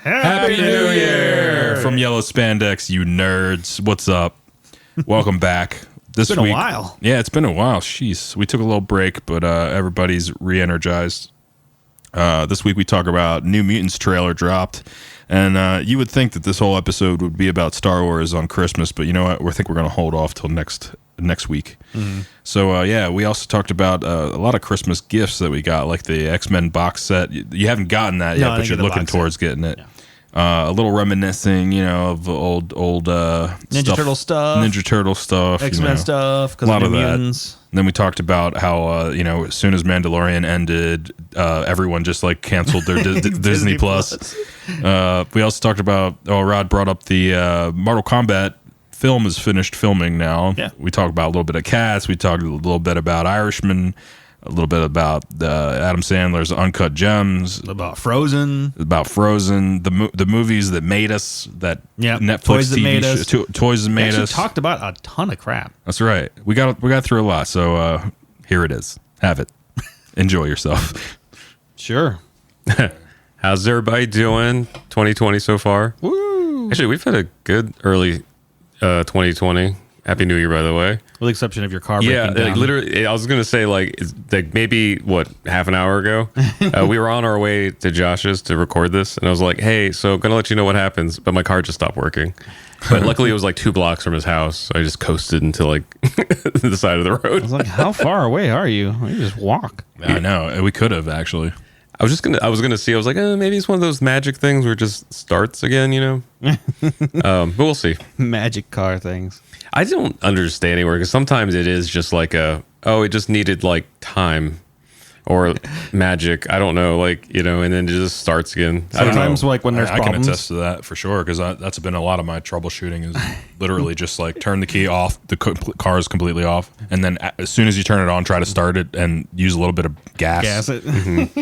Happy New Year from Yellow Spandex, you nerds. What's up? Welcome back. This It's been week, a while. Yeah, it's been a while. Jeez. We took a little break, but everybody's re-energized. This week we talk about New Mutants trailer dropped. And you would think that this whole episode would be about Star Wars on Christmas, but you know what? I think we're going to hold off till next week. Mm-hmm. So, yeah, we also talked about a lot of Christmas gifts that we got, like the X-Men box set. You haven't gotten that yet, but you're looking towards getting it. Yeah. A little reminiscing, of old Ninja Turtle stuff, X-Men stuff, because a lot of mutants. That. And then we talked about how as soon as Mandalorian ended, everyone just like canceled their Disney Plus. We also talked about Rod brought up the Mortal Kombat film is finished filming now. Yeah. We talked about a little bit of Cats. We talked a little bit about Irishman. A little bit about Adam Sandler's Uncut Gems. About Frozen. The movies that made us. That Netflix Toys that TV made us. Toys that made us. Talked about a ton of crap. That's right. We got through a lot. So here it is. Have it. Enjoy yourself. Sure. How's everybody doing? 2020 so far. Woo! Actually, we've had a good early 2020. Happy New Year, by the way. With the exception of your car breaking down. Yeah, literally, I was going to say, maybe, half an hour ago, we were on our way to Josh's to record this, and I was like, hey, so going to let you know what happens, but my car just stopped working. But luckily, it was 2 blocks from his house, so I just coasted into, the side of the road. I was like, how far away are you? You just walk. I know. We could have, actually. I was gonna see. I was like, maybe it's one of those magic things where it just starts again, but we'll see. Magic car things. I don't understand anywhere because sometimes it is just it just needed time or magic. I don't know, and then it just starts again. Sometimes when there's I problems. can attest to that for sure because that's been a lot of my troubleshooting is literally just turn the key off, the car is completely off, and then as soon as you turn it on, try to start it and use a little bit of gas. Gas it. Mm-hmm.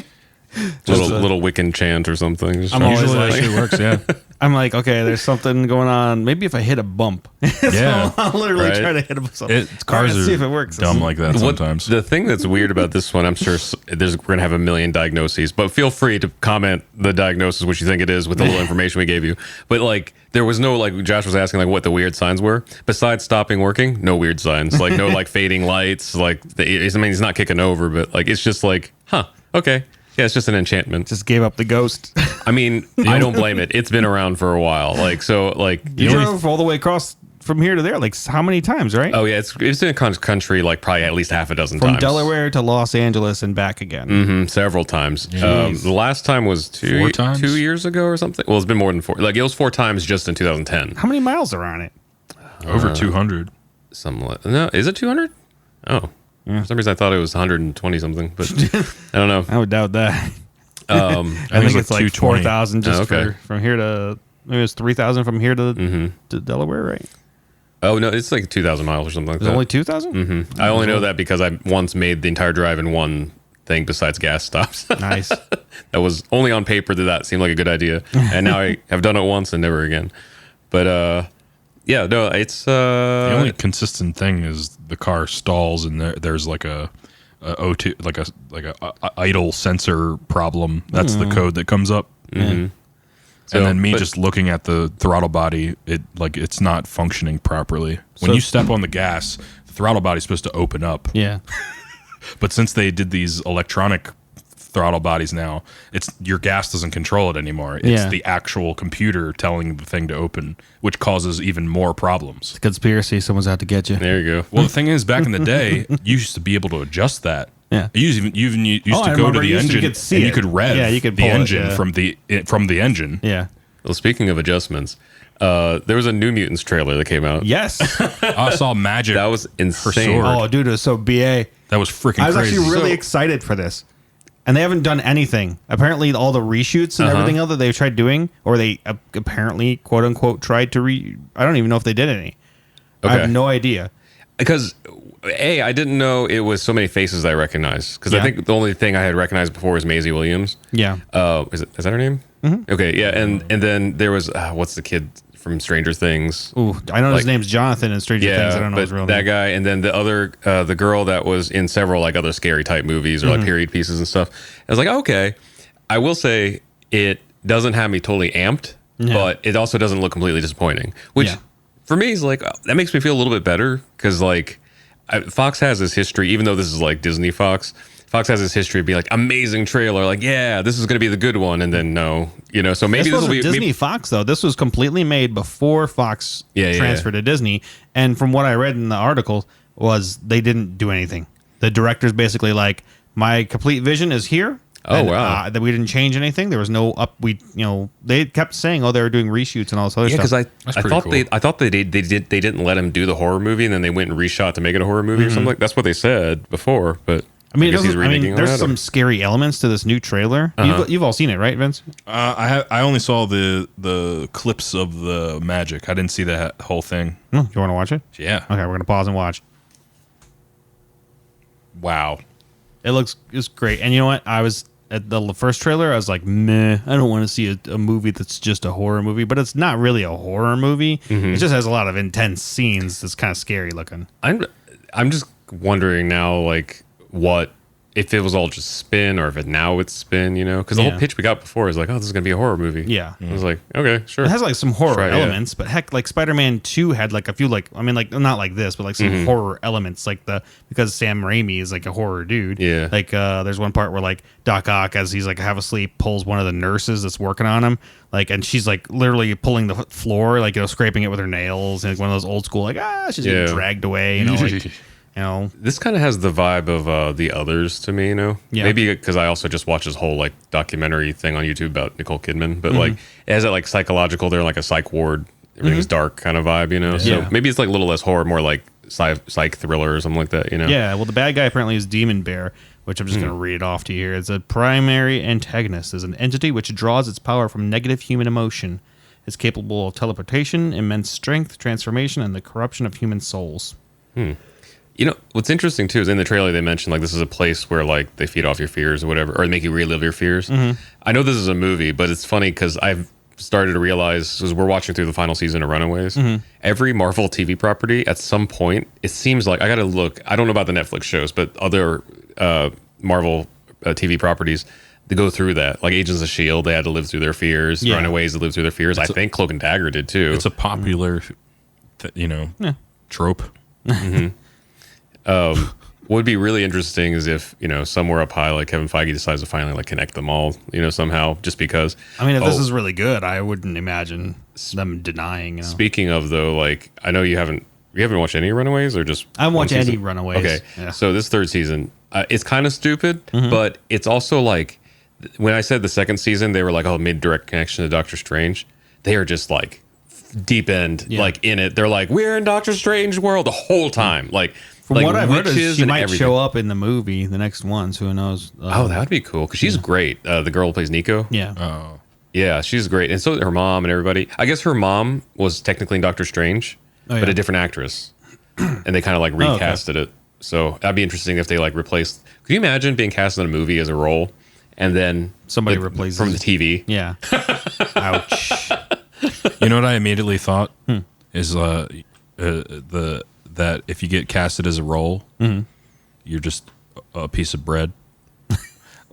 little Wiccan chant or something. Usually actually works, yeah. I'm like, okay, there's something going on. Maybe if I hit a bump. Yeah. So I'll literally try to hit something. Cars are see if it works. dumb like that sometimes. The thing that's weird about this one, I'm sure we're going to have a million diagnoses, but feel free to comment the diagnosis, which you think it is, with the little information we gave you. But there was no, Josh was asking what the weird signs were. Besides stopping working, no weird signs. No fading lights. He's not kicking over, but it's just okay. Yeah, it's just an enchantment. Just gave up the ghost. I mean, I don't blame it. It's been around for a while. You drove all the way across from here to there, how many times, right? Oh yeah, it's in a country probably at least half a dozen times. From Delaware to Los Angeles and back again. Mm-hmm, several times. The last time was 2 years ago or something. Well, it's been more than 4. It was 4 times just in 2010. How many miles are on it? Over 200. No, is it 200? Oh. Yeah. For some reason, I thought it was 120 something, but I don't know. I would doubt that. I think it's 4,000 just from here to maybe it's 3,000 from here to Delaware, right? Oh no, it's 2,000 miles or something like that. Only 2,000? Mm-hmm. I only know that because I once made the entire drive in one thing besides gas stops. Nice. That was only on paper that seemed like a good idea, and now I have done it once and never again. But yeah, no, it's the only consistent thing is the car stalls and there's a O2 a idle sensor problem. That's the code that comes up. Mm-hmm. And then just looking at the throttle body, it's not functioning properly. When you step on the gas, the throttle body's supposed to open up. Yeah. But since they did these electronic throttle bodies now, your gas doesn't control it anymore. It's the actual computer telling the thing to open, which causes even more problems. It's a conspiracy. Someone's out to get you. There you go. Well, the thing is, back in the day, you used to be able to adjust that. Yeah. You even used to go to the engine and you could rev the engine from the engine. Yeah. Well, speaking of adjustments, there was a New Mutants trailer that came out. Yes. I saw magic. That was insane. Oh, dude, it was so BA. That was freaking crazy. I was actually really excited for this. And they haven't done anything. Apparently, all the reshoots and everything else that they've tried doing, or they apparently, quote unquote, tried to I don't even know if they did any. Okay. I have no idea. Because, I didn't know it was so many faces I recognized. Because I think the only thing I had recognized before was Maisie Williams. Yeah. Is that her name? Mm-hmm. Okay, yeah. And then there was, what's the kid from Stranger Things? Ooh, I know his name's Jonathan in Stranger Things. I don't know his real name. That guy, and then the other, the girl that was in several other scary type movies or period pieces and stuff. I was like, okay. I will say it doesn't have me totally amped, but it also doesn't look completely disappointing. Which for me is like that makes me feel a little bit better because like Fox has this history, even though this is like Disney Fox. Fox has this history of being like amazing trailer, like this is going to be the good one, and then no, So maybe this will be Disney Fox though. This was completely made before Fox transferred to Disney, and from what I read in the article, was they didn't do anything. The director's basically like, my complete vision is here. Oh wow! That we didn't change anything. There was no they kept saying, they were doing reshoots and all this other stuff. Yeah, because I thought they didn't let him do the horror movie, and then they went and reshot to make it a horror movie or something. Like that's what they said before, but. I mean, there's some scary elements to this new trailer. You've all seen it, right, Vince? I only saw the clips of the magic. I didn't see that whole thing. You want to watch it? Yeah. Okay, we're gonna pause and watch. Wow. It's great. And you know what? I was at the first trailer. I was like, meh. I don't want to see a movie that's just a horror movie, but it's not really a horror movie. It just has a lot of intense scenes. That's kind of scary looking. I'm just wondering now, like. What if it was all just spin, or if it's spin, because the whole pitch we got before is like, this is gonna be a horror movie. Yeah, I was like, okay, sure. It has like some horror elements, but heck, like Spider-Man 2 had like a few not like this, but like some horror elements, like because Sam Raimi is like a horror dude. Yeah, like there's one part where like Doc Ock, as he's like half asleep, pulls one of the nurses that's working on him, like, and she's like literally pulling the floor, like scraping it with her nails, and like one of those old school like she's getting dragged away, This kind of has the vibe of the others to me, Maybe because I also just watched this whole like documentary thing on YouTube about Nicole Kidman, but like it has that like psychological, they're like a psych ward, everything's dark kind of vibe, So maybe it's like a little less horror, more like psych thriller or something like that, Yeah, well, the bad guy apparently is Demon Bear, which I'm just going to read off to you here. It's a primary antagonist, is an entity which draws its power from negative human emotion. It's capable of teleportation, immense strength, transformation, and the corruption of human souls. What's interesting too is in the trailer they mentioned like this is a place where like they feed off your fears or whatever, or make you relive your fears. I know this is a movie, but it's funny because I've started to realize as we're watching through the final season of Runaways, every Marvel TV property at some point, it seems like I got to look. I don't know about the Netflix shows, but other Marvel TV properties, they go through that. Like Agents of S.H.I.E.L.D., they had to live through their fears. Runaways, they lived through their fears. I think Cloak and Dagger did too. It's a popular, trope. What would be really interesting is if somewhere up high like Kevin Feige decides to finally like connect them all somehow, just because if this is really good, I wouldn't imagine them denying. Speaking of though, like I know you haven't watched any Runaways, or just I haven't watched any Runaways. Okay, so this third season, it's kind of stupid, but it's also like when I said the second season they were like made direct connection to Doctor Strange, they are just like deep end like in it. They're like, we're in Doctor Strange world the whole time, like. From what I've heard, she might show up in the movie, the next one. So who knows? That would be cool because she's great. The girl who plays Nico. Yeah. Oh. Yeah, she's great, and so her mom and everybody. I guess her mom was technically in Doctor Strange, but a different actress, and they kind of like recasted it. So that'd be interesting if they like replaced. Could you imagine being cast in a movie as a role, and then somebody replaces from the TV? Yeah. Ouch. You know what I immediately thought is that if you get casted as a role, you're just a piece of bread.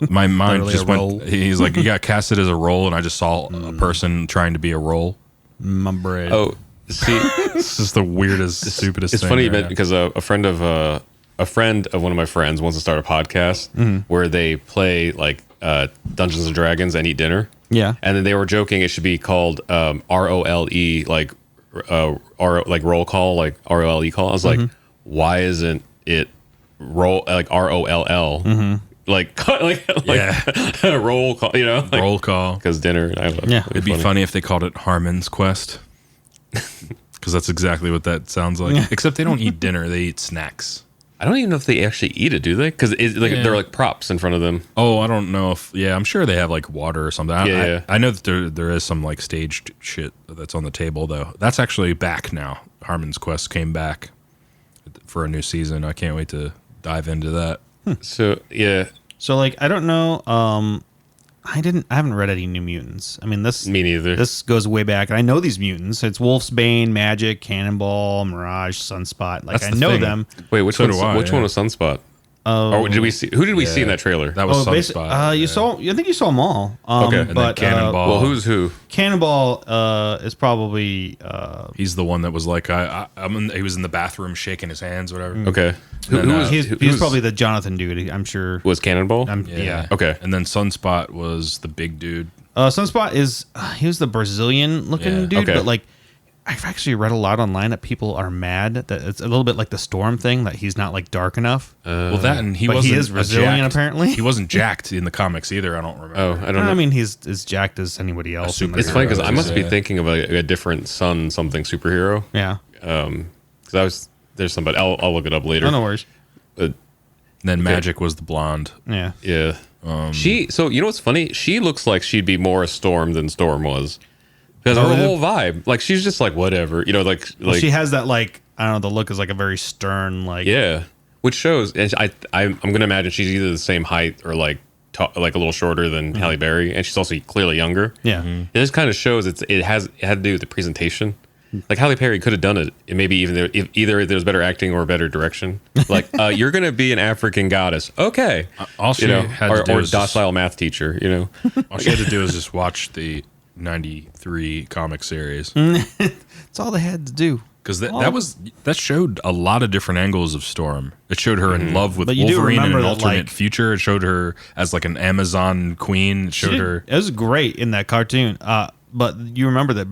My mind just went. He's like, you got casted as a role, and I just saw a person trying to be a role. My bread. Oh, see, this is the weirdest, stupidest. It's thing funny because a friend of one of my friends wants to start a podcast where they play like Dungeons and Dragons and eat dinner. Yeah, and then they were joking it should be called ROLE, like roll call, like ROLE call. I was like, why isn't it roll like ROLL? Like roll call, like, roll call. Because dinner. It'd be funny if they called it Harmon's Quest, because that's exactly what that sounds like. Except they don't eat dinner; they eat snacks. I don't even know if they actually eat it, do they? Because they're like props in front of them. Oh, I don't know if. Yeah, I'm sure they have like water or something. I know that there is some like staged shit that's on the table though. That's actually back now. Harmon's Quest came back for a new season. I can't wait to dive into that. So yeah. So like I don't know. I haven't read any New Mutants. I mean this. Me neither. This goes way back, and I know these mutants. It's Wolfsbane, Magic, Cannonball, Mirage, Sunspot. Like I know them. Wait, which one was Sunspot? Or did we see? Who did we see in that trailer? That was Sunspot. You saw. I think you saw them all. Okay. and but then Cannonball. Well, who's who? Cannonball is probably. He's the one that was like, he was in the bathroom shaking his hands, whatever. Okay. He's probably the Jonathan dude. I'm sure. Was Cannonball? Yeah. Okay. And then Sunspot was the big dude. Sunspot is he was the Brazilian looking dude, Okay. but like I've actually read a lot online that people are mad that it's a little bit like the Storm thing, that he's not like dark enough. Well, that and he But he wasn't is Brazilian, jacked. apparently. He wasn't jacked in the comics either. I don't remember. Oh, I don't know. I mean, he's as jacked as anybody else. super- It's funny because I must be Yeah. thinking of a different Sun something superhero. Yeah. Because there's somebody. I'll look it up later. No worries. But And then Magic was the blonde. Yeah. yeah, So you know what's funny? She looks like she'd be more a Storm than Storm was. Because her whole vibe, like she's just like whatever, like She has that like I don't know. The look is like a very stern like. yeah, which shows. And I'm gonna imagine she's either the same height or like like a little shorter than Halle Berry, and she's also clearly younger. Yeah. It just kind of shows it had to do with the presentation. Like Halle Berry could have done it. And maybe even if either there's better acting or better direction. Like you're gonna be an African goddess, okay? All she had to do or was just- docile math teacher, All she had to do is just watch the 93 comic series. That's all they had to do. Because that showed a lot of different angles of Storm. It showed her in love with But you do Wolverine in remember an that, alternate like- future. It showed her as like an Amazon queen. It showed her. It was great in that cartoon. But you remember that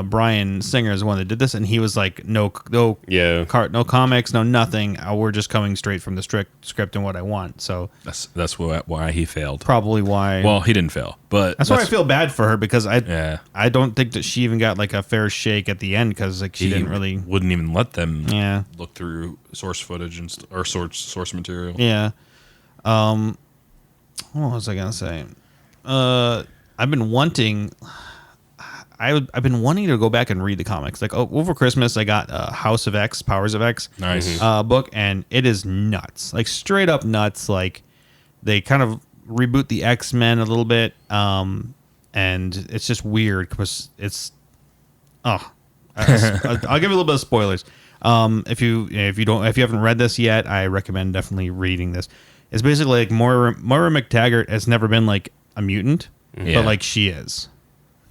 Bryan Singer is the one that did this, and he was like, no comics, no nothing. We're just coming straight from the script and what I want. So That's why he failed. probably why. Well, he didn't fail, but that's why I feel bad for her, because Yeah. I don't think that she even got like a fair shake at the end, because like she didn't really. wouldn't even let them Yeah. look through source footage or source material. Yeah. What was I gonna say? I've been wanting. I've been wanting to go back and read the comics. Like over Christmas, I got House of X, Powers of X, Nice. book, and it is nuts, like straight up nuts. Like they kind of reboot the X-Men a little bit, and it's just weird because it's. I'll give you a little bit of spoilers. If you haven't read this yet, I recommend definitely reading this. It's basically like Moira McTaggart has never been like a mutant, Yeah. but like she is.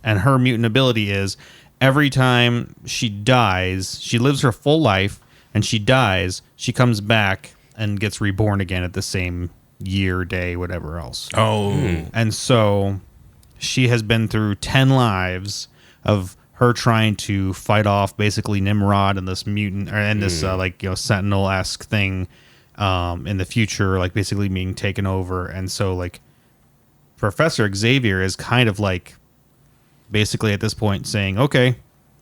And her mutant ability is every time she dies, she lives her full life, and she dies, she comes back and gets reborn again at the same year, day, whatever else. Oh, And so she has been through 10 lives of her trying to fight off basically Nimrod and this mutant and this Sentinel-esque thing in the future, like basically being taken over. And so like Professor Xavier is kind of like basically at this point saying, okay,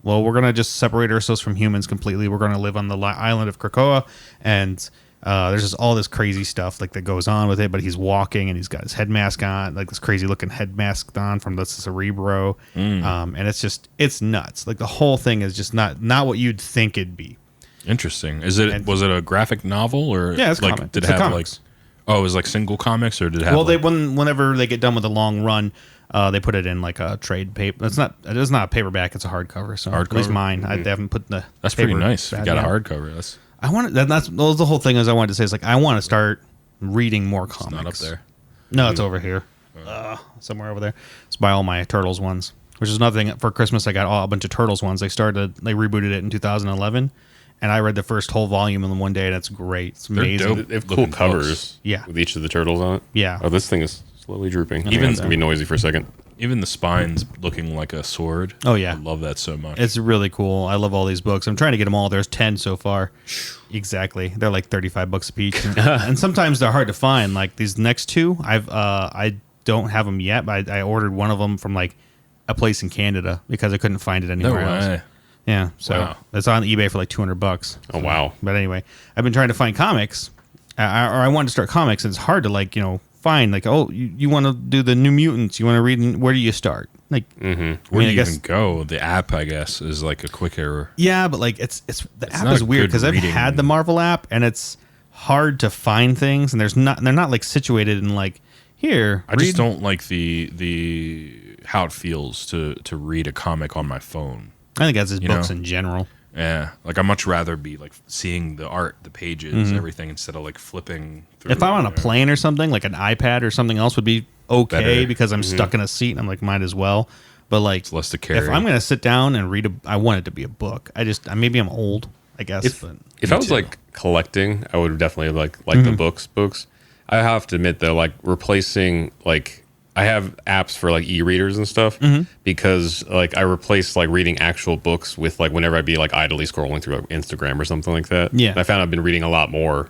well, we're going to just separate ourselves from humans completely. We're going to live on the island of Krakoa, and there's just all this crazy stuff like that goes on with it, but he's walking and he's got his head mask on, like this crazy looking head mask on from the Cerebro. And it's nuts. Like the whole thing is just not what you'd think it'd be. interesting. Was it a graphic novel or Yeah, it's like comic. did It's it a have comics. like it was like single comics or did it have Well, like, whenever they get done with the long run, they put it in like a trade paper. It's not a paperback. It's a hardcover. So at least Hardcover? mine, I haven't put the. that's pretty paper nice. You back got a yet. hardcover. That's I want that was the whole thing. As I wanted to say is like I want to start reading more comics. not up there. No, it's over here, somewhere over there. It's by all my Turtles ones, which is another thing. For Christmas, I got a bunch of Turtles ones. They rebooted it in 2011, and I read the first whole volume in one day, and it's great. It's They're amazing. dope. They have cool Looking covers. books. Yeah. With each of the turtles on it. Yeah. Oh, this thing is slowly drooping. Even- It's gonna be noisy for a second. Even the spines looking like a sword. Oh, yeah. I love that so much. It's really cool. I love all these books. I'm trying to get them all. There's 10 so far. Exactly. They're like $35 a piece. And sometimes they're hard to find. Like these next two, I don't have them yet, but I ordered one of them from like a place in Canada because I couldn't find it no anywhere else. way. Yeah. So Wow. it's on eBay for like $200. Oh wow. But anyway, I've been trying to find comics, or I wanted to start comics, and it's hard to like, find like, oh, you want to do the New Mutants, you want to read, where do you start? Like, Where I do you guess- even go? The app, I guess, is like a quicker. yeah, but like the app not is a weird good because I've reading- had the Marvel app and it's hard to find things, and they're not like situated in like here. I just don't like the how it feels to read a comic on my phone. I think that's his you books know? in general. Yeah, like I'd much rather be like seeing the art, the pages, everything, instead of like flipping through. If I'm on a plane or something, like an iPad or something else would be okay Better. because I'm stuck in a seat and I'm like, might as well. But like, It's less to carry. if I'm going to sit down and read I want it to be a book. Maybe I'm old, I guess. But If I was like collecting, I would definitely like the books. I have to admit though, like replacing like I have apps for like e-readers and stuff because like I replace like reading actual books with like whenever I'd be like idly scrolling through like, Instagram or something like that. Yeah. And I found I've been reading a lot more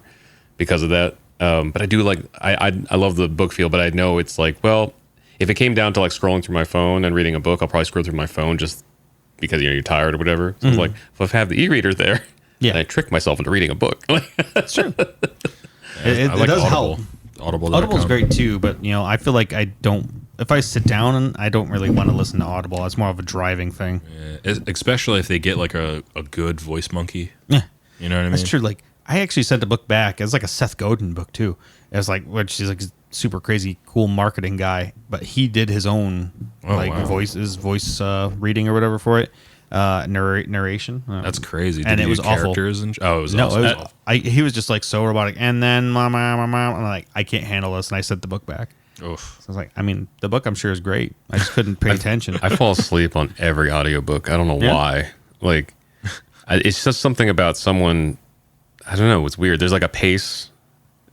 because of that. But I do like I love the book feel, but I know it's like, well, if it came down to like scrolling through my phone and reading a book, I'll probably scroll through my phone just because you're tired or whatever. So it's like, if I have the e-reader there, Yeah. and I trick myself into reading a book. it's true. I It does Audible. help. Audible. Audible's great too, but I feel like I don't. If I sit down and I don't really want to listen to Audible, it's more of a driving thing. Yeah, especially if they get like a good voice monkey. Yeah, You know what I mean? that's true. Like I actually sent the book back. It was like a Seth Godin book too. It was like, which is like a super crazy cool marketing guy, but he did his own wow. voice reading or whatever for it, narration. That's crazy. And Did it he was do awful. characters and it was No, awesome. it was, he was just like so robotic. And then I'm like, I can't handle this, and I sent the book back. Oof. So I was like, the book I'm sure is great. I just couldn't pay attention. I fall asleep on every audiobook. I don't know Yeah. why. Like, it's just something about someone. I don't know. It's weird. There's like a pace,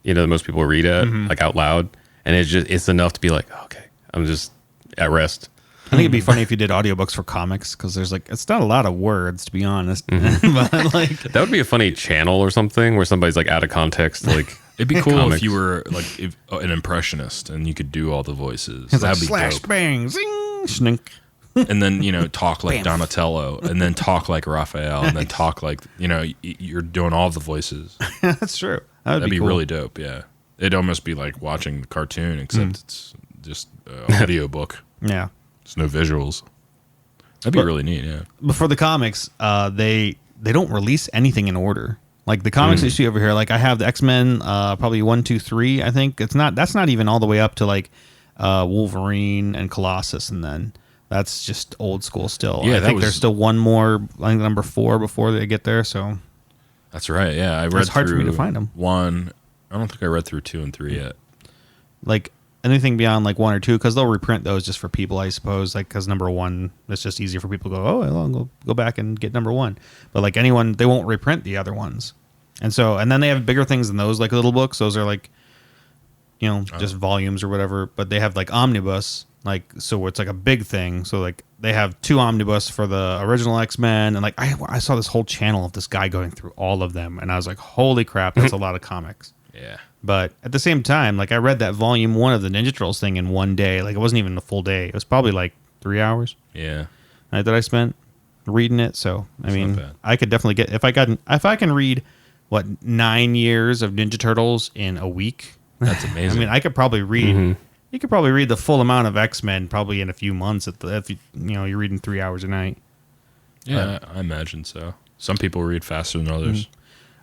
that most people read at like out loud, and it's enough to be like, okay, I'm just at rest. I think it'd be funny if you did audiobooks for comics because there's like it's not a lot of words to be honest. But like That would be a funny channel or something where somebody's like out of context. Like, It'd be cool comics. if you were like an impressionist and you could do all the voices. it's like That'd be slash dope. bang zing snink. And then talk like Donatello, and then talk like Raphael, and then talk like you're doing all the voices. That's true. That'd be cool. really dope. Yeah, it'd almost be like watching the cartoon, except it's just audio book. Yeah. There's no visuals. That'd be really neat. Yeah. But for the comics, they don't release anything in order. Like the comics that you see over here, like I have the X-Men, probably 1, 2, 3. I think that's not even all the way up to like Wolverine and Colossus, and then that's just old school still. Yeah, I think there's still one more, I think number 4 before they get there. So That's right. Yeah, I read. It's hard for me to through find 'em. 1. I don't think I read through 2 and 3 yet. like anything beyond like 1 or 2, because they'll reprint those just for people, I suppose. Like because number 1, it's just easier for people to go, I'll go back and get number 1. But like anyone, they won't reprint the other ones. And then they have bigger things than those, like little books. Those are like, just volumes or whatever. But they have like omnibus, like so it's like a big thing. So like they have 2 omnibus for the original X-Men, and like I saw this whole channel of this guy going through all of them, and I was like, holy crap, that's a lot of comics. Yeah. But at the same time, like I read that volume 1 of the Ninja Turtles thing in one day. Like it wasn't even a full day. It was probably like 3 hours Yeah. that I spent reading it. So I mean, not bad. I could definitely get if I can read 9 years of Ninja Turtles in a week. That's I amazing. mean, I could probably read. You could probably read the full amount of X-Men probably in a few months. If you're reading 3 hours a night. Yeah, I imagine so. Some people read faster than others.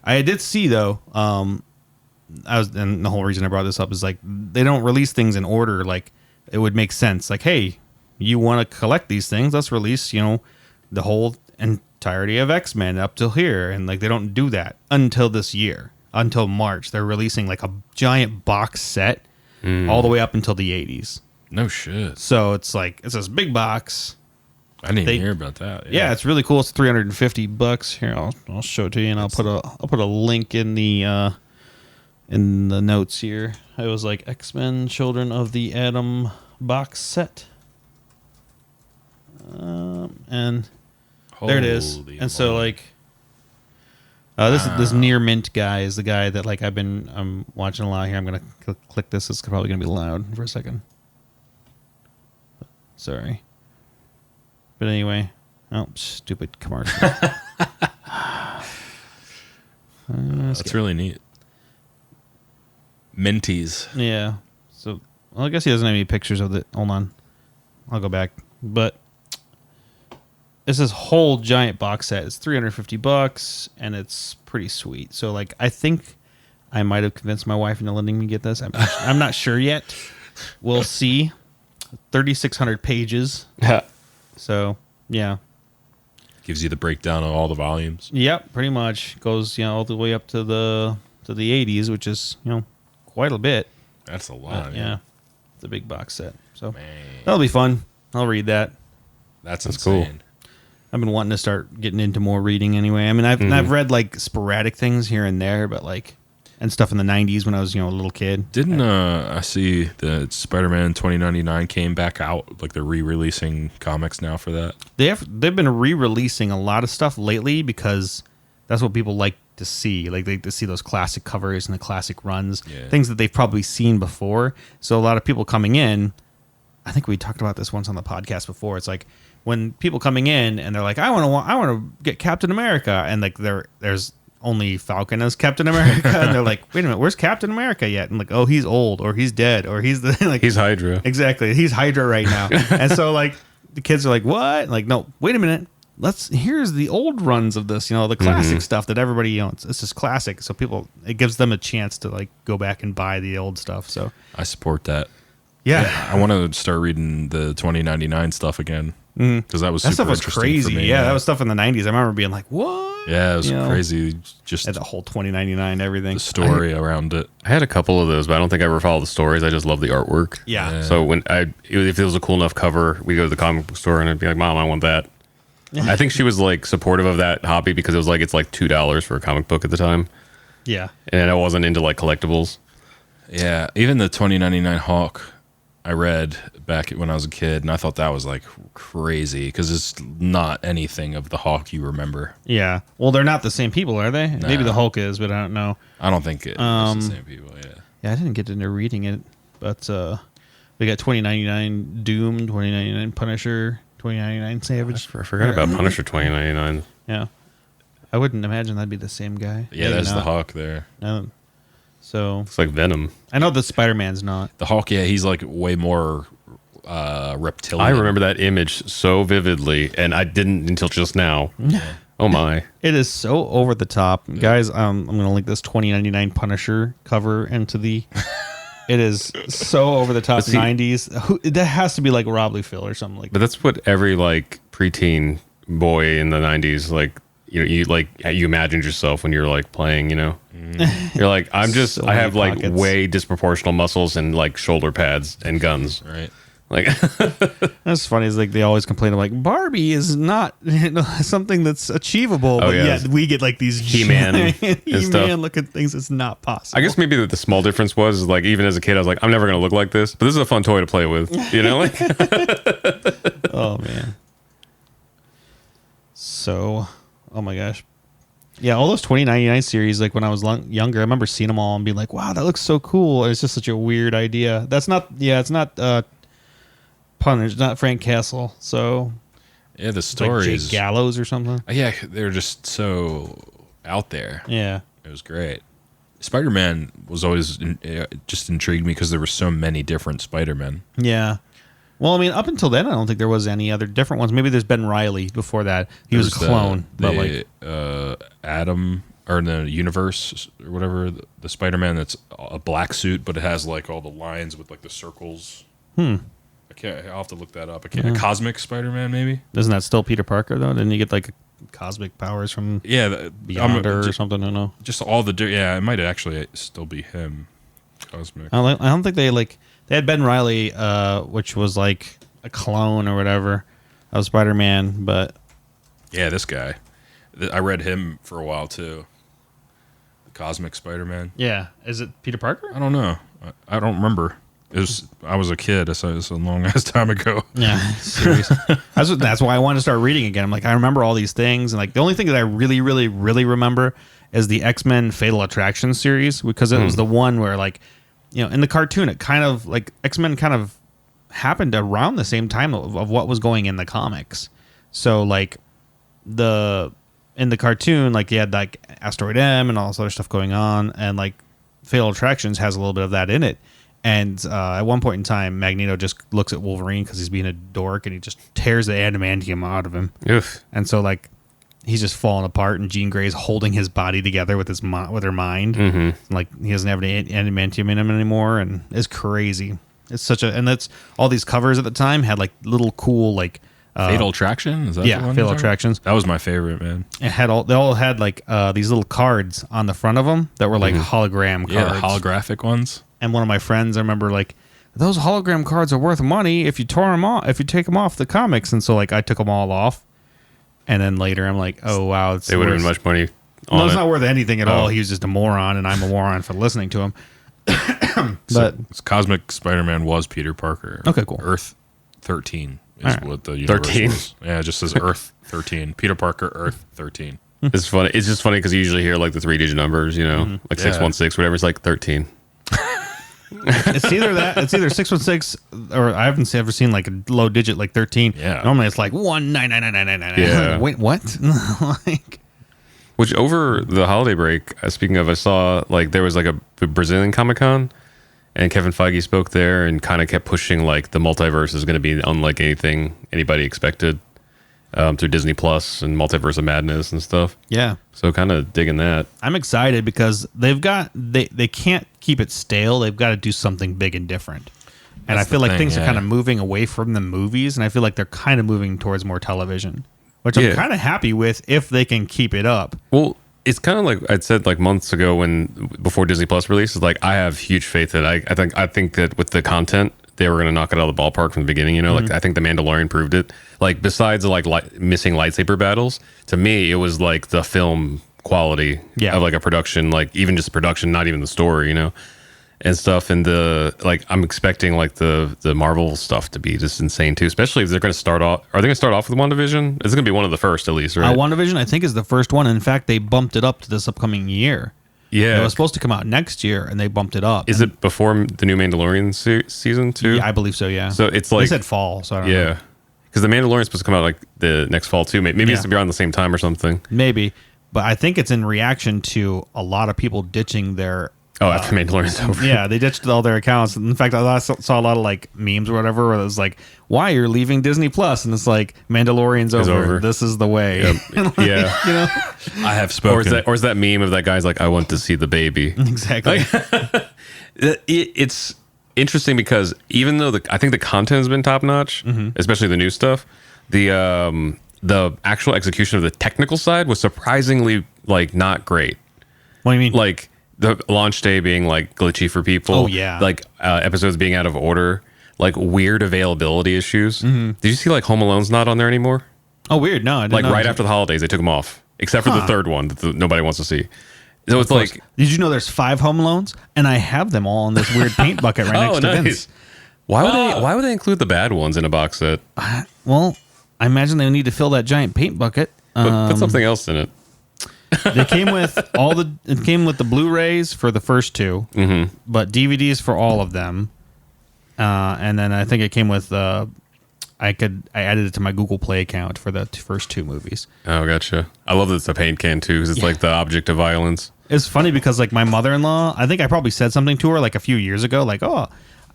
I did see though. And the whole reason I brought this up is like they don't release things in order. Like it would make sense. Like, hey, you want to collect these things? Let's release, the whole entirety of X-Men up till here. And like they don't do that until this year, until March. They're releasing like a giant box set all the way up until the 80s. No shit. So it's like it's this big box. I didn't even hear about that. Yeah, it's really cool. It's $350 here. I'll show it to you, and I'll put a link in the notes here. It was like X-Men Children of the Atom box set, and there it is. Holy And so moly. like this near mint guy is the guy that like I'm watching a lot here. I'm gonna click this. It's probably gonna be loud for a second. Sorry. But anyway, stupid commercial. That's really neat. Minties. Yeah. So, I guess he doesn't have any pictures of it. Hold on. I'll go back. But it's this whole giant box set. It's $350 and it's pretty sweet. So, like, I think I might have convinced my wife into letting me get this. I'm not sure yet. We'll see. 3,600 pages. So, yeah. Gives you the breakdown of all the volumes. Yep, pretty much goes all the way up to the 80s, which is quite a bit. That's a lot. Yeah, it's a big box set. So Man. that'll be fun. I'll read that. That's cool. insane. I've been wanting to start getting into more reading anyway. I mean, I've read like sporadic things here and there, but like and stuff in the 90s when I was a little kid. Didn't I see that Spider-Man 2099 came back out? Like they're re-releasing comics now for that. They've been re-releasing a lot of stuff lately because that's what people like to see. Like they like to see those classic covers and the classic runs, things that they've probably seen before. So a lot of people coming in, I think we talked about this once on the podcast before. It's like when people coming in and they're like, I want to get Captain America, and like there's only Falcon as Captain America, and they're like, wait a minute, where's Captain America yet? And like, oh, he's old, or he's dead, or he's the like He's Hydra. Exactly, he's Hydra right now. And so like the kids are like, what? Like, no, wait a minute. Here's the old runs of this, the classic stuff that everybody, it's just classic. So it gives them a chance to like go back and buy the old stuff. So I support that. Yeah. I want to start reading the 2099 stuff again because that was that super stuff was interesting crazy. for me. Yeah, that was stuff in the 90s. I remember being like, what? Yeah, it was crazy. Just the whole 2099 everything. the story around it. I had a couple of those, but I don't think I ever followed the stories. I just love the artwork. Yeah. So if it was a cool enough cover, we go to the comic book store and I'd be like, Mom, I want that. I think she was like supportive of that hobby because it's like $2 for a comic book at the time. Yeah. And I wasn't into like collectibles. Yeah, even the 2099 Hawk I read back when I was a kid, and I thought that was like crazy because it's not anything of the Hawk you remember. Yeah. Well, they're not the same people, are they? Nah. Maybe the Hulk is, but I don't know. I don't think it's the same people. Yeah. Yeah, I didn't get into reading it, but we got 2099 Doom, 2099 Punisher, 2099 Savage. I forgot about Punisher 2099. Yeah. I wouldn't imagine that'd be the same guy. Yeah, Maybe that's the not. Hawk there. So It's like Venom. I know the Spider-Man's not. The Hawk, yeah, he's like way more reptilian. I remember that image so vividly, and I didn't until just now. Oh my! It is so over the top, guys. I'm gonna link this 2099 Punisher cover into the. It is so over the top. 90s. That has to be like Rob Liefeld or something like. But that's what every like preteen boy in the 90s like. You imagined yourself when you're like playing. You're like, I have like pockets. way disproportional muscles and like shoulder pads and guns. Right. Like That's funny. Is like they always complain like Barbie is not something that's achievable, but yet we get like these He-Man and stuff. looking things. It's not possible. I guess maybe the small difference was like even as a kid I was like I'm never gonna look like this, but this is a fun toy to play with. Like. Oh man. So, oh my gosh. Yeah, all those 2099 series, like when I was younger, I remember seeing them all and being like, wow, that looks so cool. It's just such a weird idea. It's not Punished, not Frank Castle. So, Yeah, the like stories. Jake Gallows or something. Yeah, they're just so out there. Yeah. It was great. Spider-Man was always just intrigued me because there were so many different Spider-Men. Yeah. Well, I mean, up until then, I don't think there was any other different ones. Maybe there's Ben Reilly before that. He was a clone. But like Adam, or in the universe, or whatever, the Spider-Man that's a black suit, but it has like all the lines with like the circles. I'll have to look that up. A cosmic Spider-Man, maybe? Isn't that still Peter Parker, though? Didn't you get like cosmic powers from Beyonder or something? I don't know. Just all the... Yeah, it might actually still be him. Cosmic. I don't think they had Ben Reilly, which was like a clone or whatever of Spider-Man, but Yeah, this guy. I read him for a while, too. The Cosmic Spider-Man. yeah, is it Peter Parker? I don't know. I don't remember. I was a kid, so it's a long ass time ago. Yeah, serious. That's why I wanted to start reading again. I'm like, I remember all these things, and like the only thing that I really, really, really remember is the X-Men Fatal Attraction series, because it was the one where like, in the cartoon, it kind of like X-Men kind of happened around the same time of what was going in the comics. So like in the cartoon, like you had like Asteroid M and all this other stuff going on, and like Fatal Attractions has a little bit of that in it. And at one point in time, Magneto just looks at Wolverine because he's being a dork, and he just tears the adamantium out of him. Oof. And so like he's just falling apart, and Jean Grey's holding his body together with with her mind. Mm-hmm. Like he doesn't have any adamantium in him anymore, and it's crazy. It's and that's all these covers at the time had like little cool like Fatal Attraction? Is that the Yeah, one Fatal you're talking Attractions. about? That was my favorite, man. It had they all had like these little cards on the front of them that were like hologram cards. Yeah, the holographic ones. And one of my friends, I remember like, those hologram cards are worth money if you tore them off, if you take them off the comics. And so like I took them all off. And then later I'm like, oh wow, It would have been much money on No, it's it. not worth anything at all. He was just a moron, and I'm a moron for listening to him. But Cosmic Spider-Man was Peter Parker. Okay, cool. Earth 13 is All right. what the universe 13? was. Yeah, it just says Earth 13. Peter Parker, Earth 13. It's funny. It's just funny because you usually hear like the 3-digit numbers, you know, like Yeah. 616, whatever. It's like 13. it's either that, it's either 616, or I haven't ever seen like a low digit like 13. Yeah. Normally it's like 1999999. Yeah. Wait, what? Like, Which over the holiday break, speaking of, I saw like there was like a Brazilian Comic-Con and Kevin Feige spoke there and kind of kept pushing like the multiverse is going to be unlike anything anybody expected through Disney Plus and Multiverse of Madness and stuff. yeah. So kind of digging that. I'm excited because they can't keep it stale. They've got to do something big and different. And That's I feel the like thing, things are yeah. kind of moving away from the movies, and I feel like they're kind of moving towards more television, which I'm Yeah. kind of happy with if they can keep it up. Well, it's kind of like I'd said like months ago before Disney Plus releases, like I have huge faith that I think that with the content they were going to knock it out of the ballpark from the beginning. You know, like I think the Mandalorian proved it. Like besides like missing lightsaber battles, to me it was like the film quality Yeah. of like a production, like even just production, not even the story, you know, and stuff. And I'm expecting like the Marvel stuff to be just insane too, especially if they're going to start off. Are they going to start off with WandaVision? It's going to be one of the first at least, right? WandaVision, I think, is the first one. In fact, they bumped it up to this upcoming year. Yeah. It was supposed to come out next year, and they bumped it up. Is it before the new Mandalorian season too? Yeah, I believe so, yeah. So it's They like said fall, so I don't know. yeah, because the Mandalorian's supposed to come out like the next fall too. Maybe Yeah. it's to be around the same time or something. Maybe. But I think it's in reaction to a lot of people ditching their... Oh, after Mandalorian's over. Yeah, they ditched all their accounts. In fact, I saw a lot of like memes or whatever where it was like, why you're leaving Disney Plus? And it's like, Mandalorian's over. This is the way. Yep. Yeah. You know? I have spoken. Or is that meme of that guy's like, I want to see the baby. Exactly. It's interesting because even though I think the content has been top notch, especially the new stuff, the actual execution of the technical side was surprisingly like not great. What do you mean? Like the launch day being like glitchy for people. Oh, yeah. Like episodes being out of order, like weird availability issues. Did you see like Home Alone's not on there anymore? Oh, weird. No, I didn't Like know. right after the holidays, they took them off, except for the third one that nobody wants to see. So it's like, Did you know there's 5 Home Alones? And I have them all in this weird paint bucket right next to Vince. why would they include the bad ones in a box set? Well, I imagine they need to fill that giant paint bucket. Put something else in it. They came with it came with the Blu-rays for the first 2, but DVDs for all of them. And then I think it came with I added it to my Google Play account for the first 2 movies. Oh, gotcha. I love that it's a paint can too, because it's like the object of violence. It's funny because like my mother-in-law, I think I probably said something to her like a few years ago, like, oh,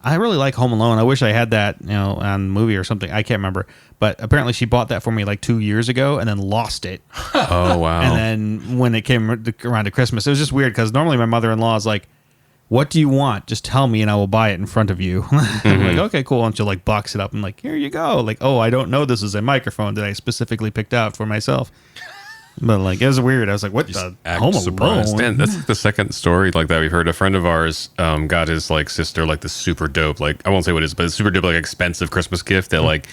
I really like Home Alone. I wish I had that, you know, on movie or something. I can't remember. But apparently she bought that for me like 2 years ago and then lost it. Oh, wow. And then when it came around to Christmas, it was just weird because normally my mother-in-law is like, what do you want? Just tell me and I will buy it in front of you. I'm like, okay, cool. And she'll like box it up. I'm like, here you go. Like, oh, I don't know this is a microphone that I specifically picked out for myself. But like, it was weird. I was like, what the act Home surprised. Alone? Man, that's like the second story like that we've heard. A friend of ours got his like sister like the super dope, like I won't say what it is, but it's super dope, like expensive Christmas gift that like,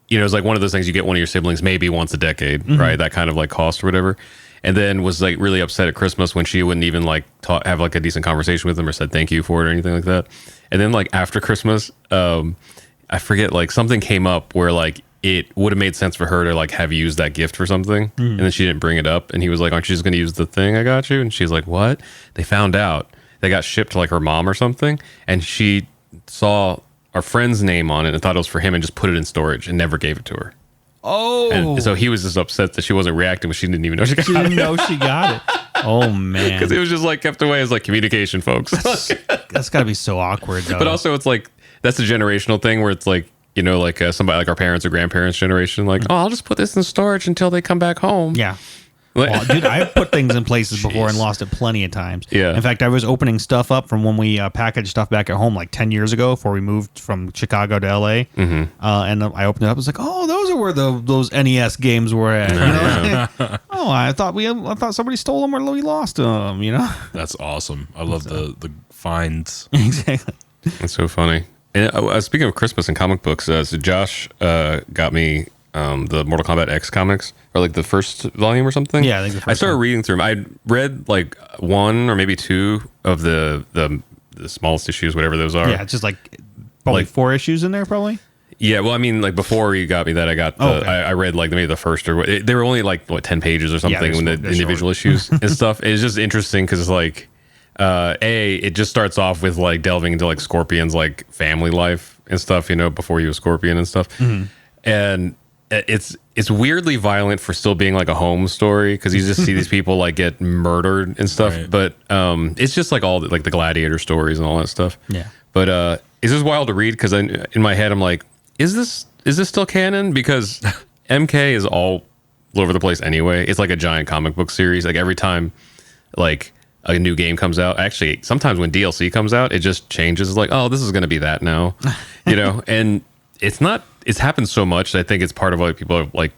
you know, it's like one of those things you get one of your siblings maybe once a decade, right? That kind of like cost or whatever. And then was like really upset at Christmas when she wouldn't even like have like a decent conversation with him or said thank you for it or anything like that. And then like after Christmas, I forget, like something came up where like it would have made sense for her to like have used that gift for something, and then she didn't bring it up, and he was like, aren't you just going to use the thing I got you? And she's like, what? They found out they got shipped to like her mom or something, and she saw our friend's name on it and thought it was for him and just put it in storage and never gave it to her. Oh, And so he was just upset that she wasn't reacting, but she didn't even know she got she it. didn't know she got it. Oh man, Because it was just like kept away as like communication, folks. that's got to be so awkward though. But also it's like, that's a generational thing where it's like, you know, like somebody like our parents or grandparents generation, like, oh, I'll just put this in storage until they come back home. yeah, Like, Oh, dude, I've put things in places before and lost it plenty of times. Yeah. In fact, I was opening stuff up from when we packaged stuff back at home like 10 years ago before we moved from Chicago to LA. Mm-hmm. And I opened it up. I was like, oh, those are where those NES games were at. You know? Oh, I thought somebody stole them or we lost them, you know? That's awesome. I love the finds. Exactly. That's so funny. And speaking of Christmas and comic books, so Josh got me the Mortal Kombat X comics, or like the first volume or something. Yeah, I think the first I started one. reading through them. I read like one or maybe two of the smallest issues, whatever those are. Yeah, it's just like probably Like- 4 issues in there, probably. Yeah, well, I mean, like before you got me that, I got the, Okay. I read like maybe the first or they were only like 10 pages or something they're when the they're individual issues and stuff. It's just interesting because it's like, it just starts off with like delving into like Scorpion's like family life and stuff, you know, before he was Scorpion and stuff, and it's weirdly violent for still being like a home story because you just see these people like get murdered and stuff, Right. but it's just like all like the gladiator stories and all that stuff. Yeah. But it's just wild to read because in my head I'm like, is this still canon? Because MK is all over the place anyway. It's like a giant comic book series. Like every time like a new game comes out, actually sometimes when DLC comes out, it just changes. It's like, oh, this is going to be that now, you know. And it's happened so much that I think it's part of what people are like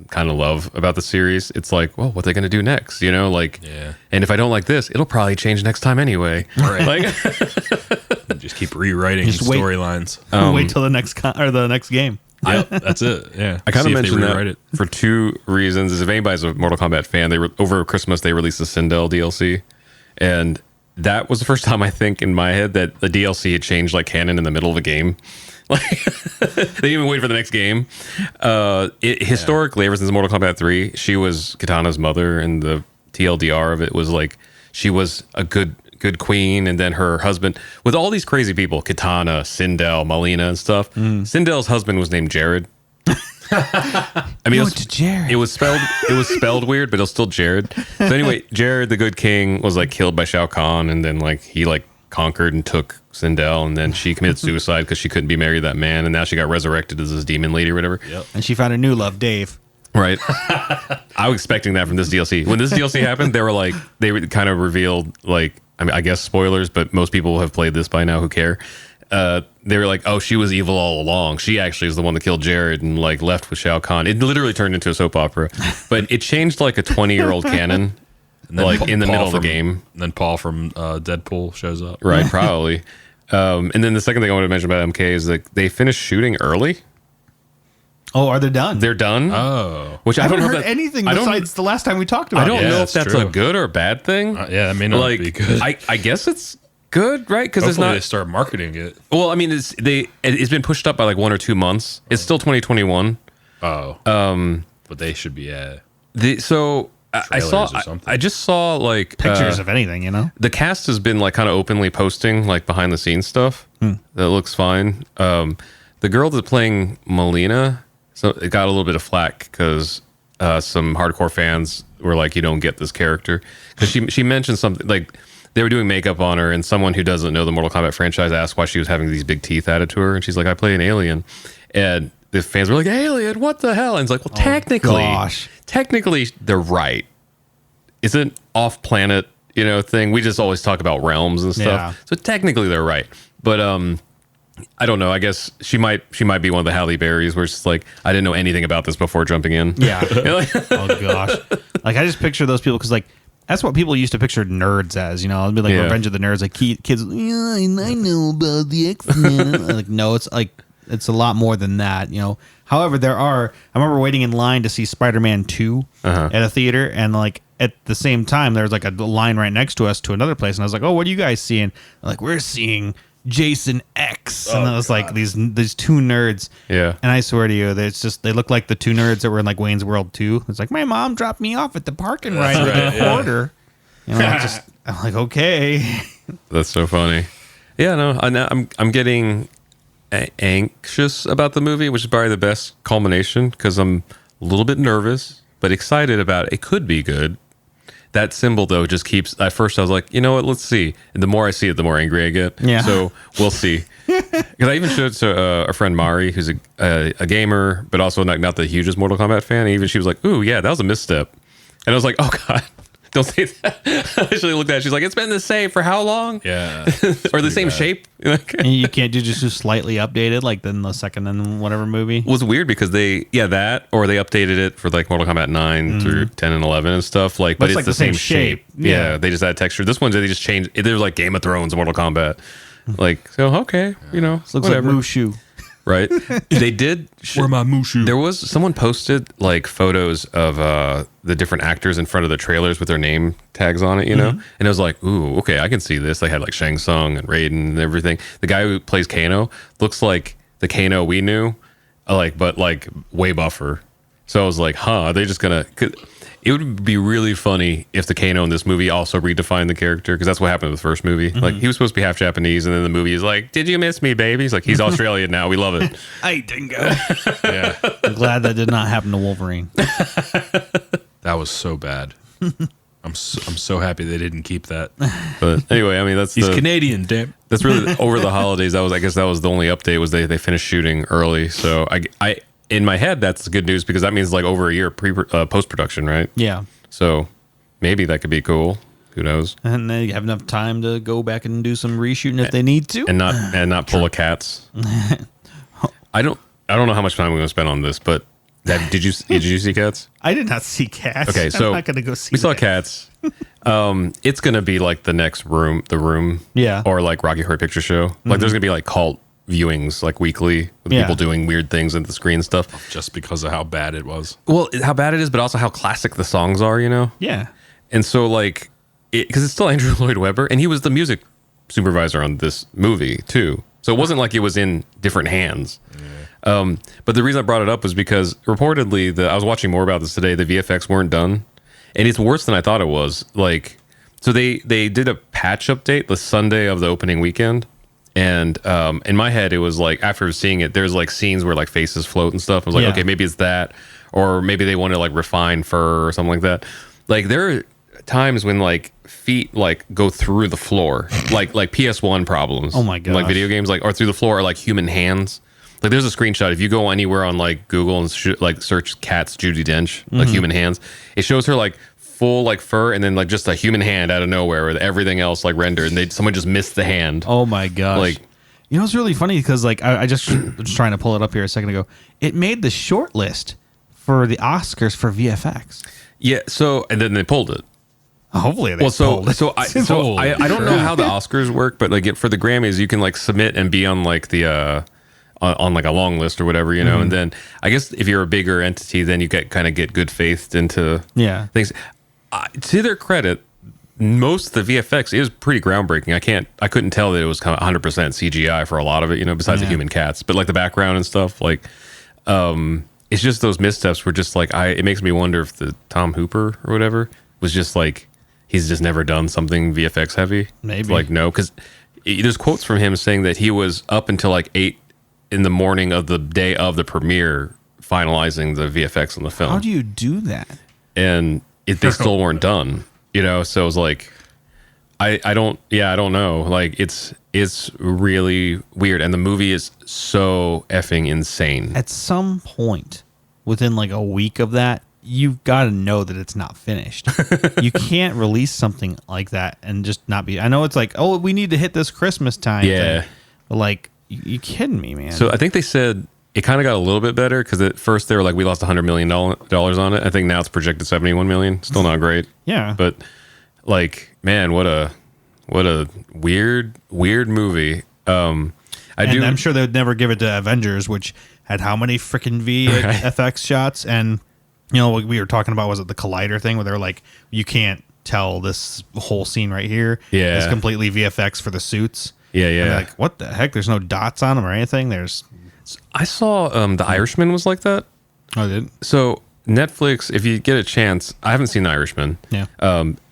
kind of love about the series. It's like, well, what are they going to do next, you know? Like, Yeah. And if I don't like this, it'll probably change next time anyway. Right. Like, Just keep rewriting Just wait. storylines. Wait till the next the next game. Yeah, that's it. Yeah. I kind See of if they mentioned rewrite that it. for two reasons. Is if anybody's a Mortal Kombat fan, over Christmas they released the Sindel DLC, and that was the first time I think in my head that the DLC had changed like canon in the middle of a game. Like they didn't even wait for the next game. Historically, ever since Mortal Kombat 3, she was Kitana's mother, and the TLDR of it was like she was a good queen, and then her husband with all these crazy people, Kitana, Sindel, Melina, and stuff. Sindel's husband was named Jared. I mean, Jared. it was spelled weird, but it was still Jared. So anyway, Jared, the good king, was like killed by Shao Kahn, and then like he like conquered and took Sindel, and then she committed suicide because she couldn't be married to that man, and now she got resurrected as this demon lady or whatever. Yep. And she found a new love, Dave. Right. I was expecting that from this DLC. When this DLC happened, they kind of revealed like, I mean, I guess spoilers, but most people have played this by now who care. They were like, oh, she was evil all along. She actually is the one that killed Jared and like left with Shao Kahn. It literally turned into a soap opera, but it changed like a 20-year-old canon, And then like in the Paul middle of the from- game. And then Paul from Deadpool shows up. Right, probably. And then the second thing I wanted to mention about MK is that they finished shooting early. Oh, are they done? They're done. Oh. Which I haven't don't know heard if that, anything I don't- besides the last time we talked about I don't it. Yeah, know if that's that's a true. good or bad thing. Yeah, that may not like, be good. I guess it's good, right? Because it's Hopefully not. they start marketing it. Well, I mean, it's been pushed up by like 1 or 2 months. It's still 2021. Oh. But they should be at So I saw. Trailers or something. I just saw like Pictures, if anything, you know? the cast has been like kind of openly posting like behind the scenes stuff that looks fine. The girl that's playing Melina, so it got a little bit of flack because some hardcore fans were like, "You don't get this character," because she mentioned something like they were doing makeup on her, and someone who doesn't know the Mortal Kombat franchise asked why she was having these big teeth added to her, and she's like, "I play an alien," and the fans were like, "Alien? What the hell?" And it's like, "Well, technically, they're right. It's an off-planet, thing. We just always talk about realms and stuff. Yeah. So technically, they're right. But I don't know. I guess she might be one of the Halle Berrys where it's just like, I didn't know anything about this before jumping in. Yeah. Like- Oh, gosh. Like, I just picture those people because, like, that's what people used to picture nerds as, It'd be like Yeah. Revenge of the Nerds. Like, kids, yeah, I know about the X-Men. Like, no, it's like, it's a lot more than that, However, I remember waiting in line to see Spider-Man 2 at a theater, and, like, at the same time, there was, like, a line right next to us to another place, and I was like, oh, what are you guys seeing? They're like, we're seeing Jason X. And it was like these two nerds. Yeah. And I swear to you, they look like the two nerds that were in like Wayne's World 2. It's like, my mom dropped me off at the parking ride with right, a yeah. quarter. I'm like, okay. That's so funny. Yeah, no, I'm getting anxious about the movie, which is probably the best culmination because I'm a little bit nervous, but excited about it. It could be good. That symbol, though, just keeps... At first, I was like, you know what? Let's see. And the more I see it, the more angry I get. Yeah. So we'll see. Because I even showed it to a friend, Mari, who's a gamer, but also not the hugest Mortal Kombat fan. She was like, ooh, yeah, that was a misstep. I was like, oh God, don't say that. I actually looked at it. She's like, it's been the same for how long? Yeah. Or the same shape? And you can't just do slightly updated like in the second and whatever movie. Was weird because that, or they updated it for like Mortal Kombat 9 through 10 and 11 and stuff. Like, but it's like the same shape. Yeah. They just add texture. This one, they just changed. They're like Game of Thrones, Mortal Kombat. Like, so, okay, Looks whatever. like Mushu. Right? They did. Where my Mushu? There was someone posted like photos of the different actors in front of the trailers with their name tags on it, you know? And it was like, ooh, okay, I can see this. They had like Shang Tsung and Raiden and everything. The guy who plays Kano looks like the Kano we knew, but way buffer. So I was like, huh, they're just gonna. It would be really funny if the Kano in this movie also redefined the character, because that's what happened with the first movie. Like, he was supposed to be half Japanese, and then the movie is like, did you miss me, baby? He's like, he's Australian now. We love it. Hey, dingo. Yeah. I'm glad that did not happen to Wolverine. That was so bad. I'm so happy they didn't keep that. But anyway, I mean, He's Canadian, damn. that's really over the holidays. I guess that was the only update, was they finished shooting early. So I in my head, that's good news, because that means like over a year post production, right? Yeah. So maybe that could be cool. Who knows? And they have enough time to go back and do some reshooting if they need to. And not pull a Cats. I don't know how much time we're going to spend on this, but did you see Cats? I did not see Cats. Okay, so I'm not going to go see we saw that. Cats. It's going to be like the next The Room. Yeah. Or like Rocky Horror Picture Show. Like there's going to be like cult viewings like weekly with people doing weird things at the screen and stuff. Just because of how bad it was. Well, how bad it is, but also how classic the songs are, you know? Yeah. And so like, because it's still Andrew Lloyd Webber, and he was the music supervisor on this movie too. So it wasn't like it was in different hands. Yeah. But the reason I brought it up was because reportedly, I was watching more about this today, the VFX weren't done. And it's worse than I thought it was. Like, so they did a patch update the Sunday of the opening weekend. And in my head, it was like, after seeing it, there's like scenes where like faces float and stuff. I was like, okay, maybe it's that. Or maybe they want to like refine fur or something like that. Like, there are times when like feet like go through the floor, like PS1 problems. Oh my god! Like video games, like, or through the floor, or like human hands. Like, there's a screenshot. If you go anywhere on like Google and like search Cats Judi Dench, like human hands, it shows her like full like fur, and then like just a human hand out of nowhere with everything else like rendered, and someone just missed the hand. Oh my gosh! Like, you know, it's really funny because like I just was trying to pull it up here a second ago. It made the short list for the Oscars for VFX. yeah. So, and then they pulled it. Hopefully, they Well, pulled it. I don't know how the Oscars work, but like for the Grammys, you can like submit and be on like the on like a long list or whatever, you know. And then I guess if you're a bigger entity, then you get good faith into things. To their credit, most of the VFX is pretty groundbreaking. I couldn't tell that it was kind of 100% CGI for a lot of it, you know, besides the human cats, but like the background and stuff, like it's just those missteps were just like it makes me wonder if the Tom Hooper or whatever was just like, he's just never done something VFX heavy. Maybe. Like, no, because there's quotes from him saying that he was up until like 8 in the morning of the day of the premiere finalizing the VFX on the film. How do you do that? And they still weren't done, you know? So it was like, I don't know. Like, it's really weird. And the movie is so effing insane. At some point within like a week of that, you've got to know that it's not finished. You can't release something like that and just not be. I know it's like, oh, we need to hit this Christmas time. Yeah. Thing. But like, you kidding me, man? So I think they said it kind of got a little bit better, because at first they were like, we lost $100 million on it. I think now it's projected 71 million. Still not great. Yeah. But like, man, what a weird movie. I'm sure they would never give it to Avengers, which had how many freaking VFX shots. And you know what we were talking about, was it the Collider thing where they're like, you can't tell this whole scene right here is completely VFX for the suits. Yeah. And like, what the heck? There's no dots on them or anything. I saw The Irishman was like that. Oh, did? So Netflix, if you get a chance, I haven't seen The Irishman. Yeah.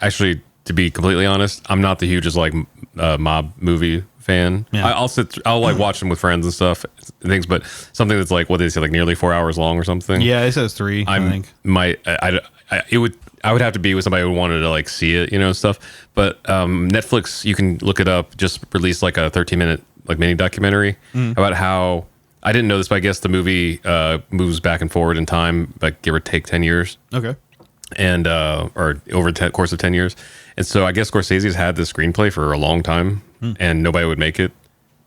Actually, to be completely honest, I'm not the hugest like mob movie fan. Yeah. I'll like watch them with friends and stuff, things, but something that's like, what they say, like nearly 4 hours long or something. Yeah, it says 3. I think I would have to be with somebody who wanted to like see it, you know, stuff. But Netflix, you can look it up. Just released like a 13-minute like mini documentary about how, I didn't know this, but I guess the movie moves back and forward in time, like give or take 10 years. Okay. and or over the course of 10 years. And so I guess Scorsese's had this screenplay for a long time, and nobody would make it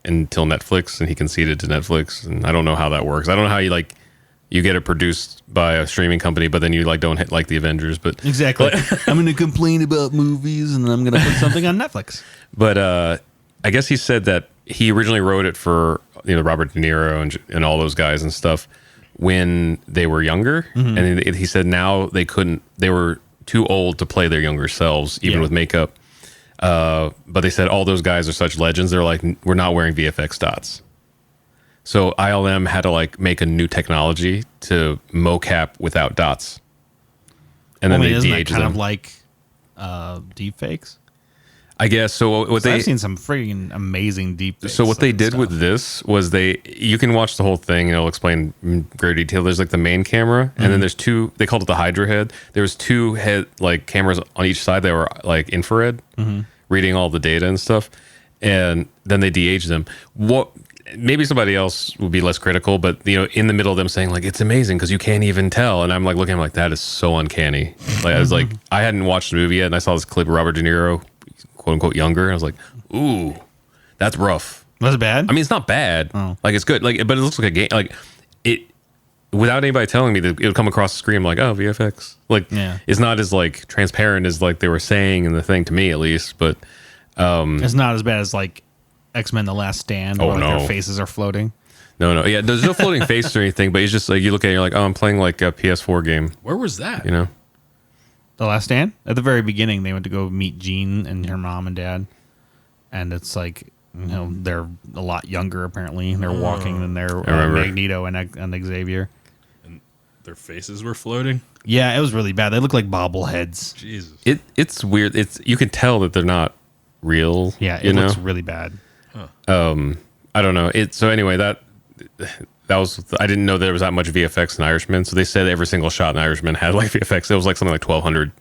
until Netflix, and he conceded to Netflix. And I don't know how that works. I don't know how you get it produced by a streaming company, but then you don't like the Avengers. But Exactly. I'm going to complain about movies, and then I'm going to put something on Netflix. But I guess he said that he originally wrote it for Robert De Niro and all those guys and stuff when they were younger, and he said now they couldn't. They were too old to play their younger selves, even with makeup. But they said all those guys are such legends. They're like, we're not wearing VFX dots. So ILM had to make a new technology to mocap without dots, and then they isn't de-age that kind them. of like deep fakes? I guess so. I've seen some freaking amazing deep fakes. So what they did with this was you can watch the whole thing and it'll explain in great detail. There's the main camera, and then there's two. They called it the Hydra head. There was two cameras on each side that were infrared, reading all the data and stuff, and then they de-aged them. Maybe somebody else would be less critical, but in the middle of them saying it's amazing because you can't even tell, and I'm looking at him that is so uncanny. I was I hadn't watched the movie yet, and I saw this clip of Robert De Niro, quote unquote younger. I was like, ooh, that's rough. Was it bad? I mean, it's not bad. Oh. It's good. But it looks like a game. It without anybody telling me that it would come across the screen. I'm like, oh, VFX. It's not as transparent as they were saying in the thing to me at least. But it's not as bad as X-Men: The Last Stand, where their faces are floating. No. Yeah, there's no floating face or anything. But it's just you look at it, you're like, oh, I'm playing a PS4 game. Where was that? The Last Stand? At the very beginning, they went to go meet Jean and her mom and dad. And it's they're a lot younger, apparently. They're walking than they're Magneto and Xavier. And their faces were floating? Yeah, it was really bad. They look like bobbleheads. Jesus. It's weird. You can tell that they're not real. Yeah, it looks really bad. I don't know. So anyway, that was, I didn't know there was that much VFX in Irishman. So they said every single shot in Irishman had VFX. It was something like 1,200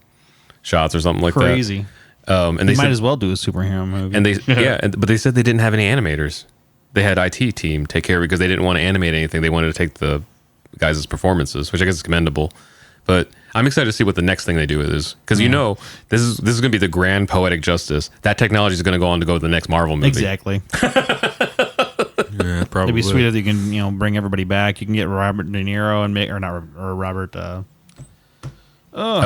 shots or something like Crazy. that. And they might said, as well do a superhero movie. And but they said they didn't have any animators. They had IT team take care of it because they didn't want to animate anything. They wanted to take the guys' performances, which I guess is commendable. But I'm excited to see what the next thing they do is, because this is going to be the grand poetic justice. That technology is going to go on to go to the next Marvel movie. Exactly. Yeah, probably. It'd be sweet if you can, bring everybody back. You can get Robert De Niro and Robert.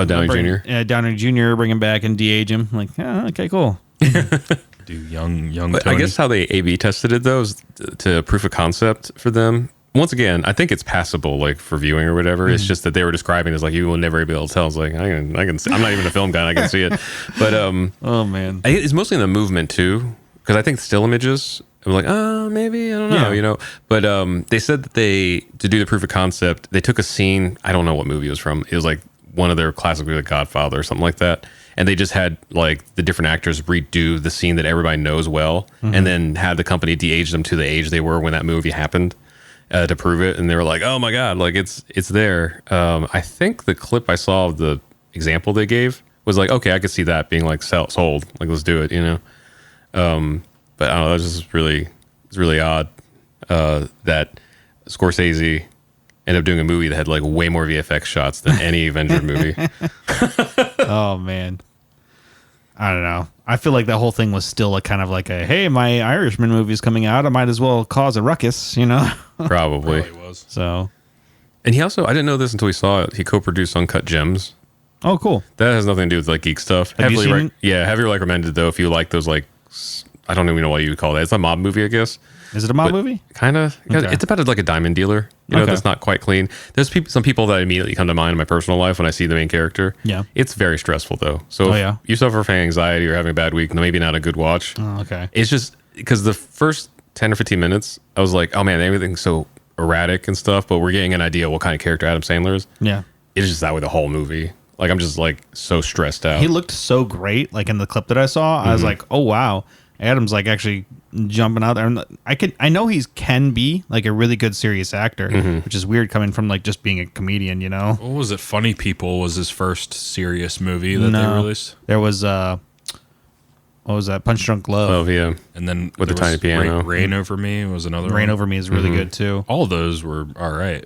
Downey Jr. Yeah, Downey Jr. Bring him back and de-age him. Okay, cool. Do young But Tony. I guess how they A/B tested it though is to proof of concept for them. Once again, I think it's passable, for viewing or whatever. It's just that they were describing it as you will never be able to tell. It's I can see, I'm not even a film guy, and I can see it. But Oh man, it's mostly in the movement too, because I think still images. I'm maybe I don't know, But they said that to do the proof of concept, they took a scene. I don't know what movie it was from. It was one of their classic, like Godfather or something like that. And they just had the different actors redo the scene that everybody knows well, and then had the company de-age them to the age they were when that movie happened to prove it. And they were like, "Oh my god, it's there." I think the clip I saw of the example they gave was okay, I could see that being sold. Let's do it, But I don't know. It's really odd that Scorsese ended up doing a movie that had way more VFX shots than any Avenger movie. Oh man, I don't know. I feel like that whole thing was still a kind of hey, my Irishman movie's coming out. I might as well cause a ruckus, Probably. was. So, And he also, I didn't know this until we saw it. He co-produced Uncut Gems. oh cool. That has nothing to do with geek stuff. Have you seen it? Yeah, heavily recommended though if you like those I don't even know what you would call that. It's a mob movie, I guess. Is it a mob movie? Kind of. Okay. It's about a diamond dealer. Okay. That's not quite clean. There's some people that immediately come to mind in my personal life when I see the main character. Yeah. It's very stressful though. So if you suffer from anxiety or having a bad week, maybe not a good watch. Oh, okay. It's just because the first 10 or 15 minutes, I was like, oh man, everything's so erratic and stuff, but we're getting an idea what kind of character Adam Sandler is. Yeah. It's just that way the whole movie. I'm just so stressed out. He looked so great. In the clip that I saw, I was like, oh wow, Adam's actually jumping out there. And I know he can be a really good serious actor, which is weird coming from just being a comedian, What was it? Funny People was his first serious movie that they released. There was what was that? Punch Drunk Love. Oh yeah, And then With the there was tiny piano. Rain Over Me was another Rain one. Over Me is really good too. All of those were all right.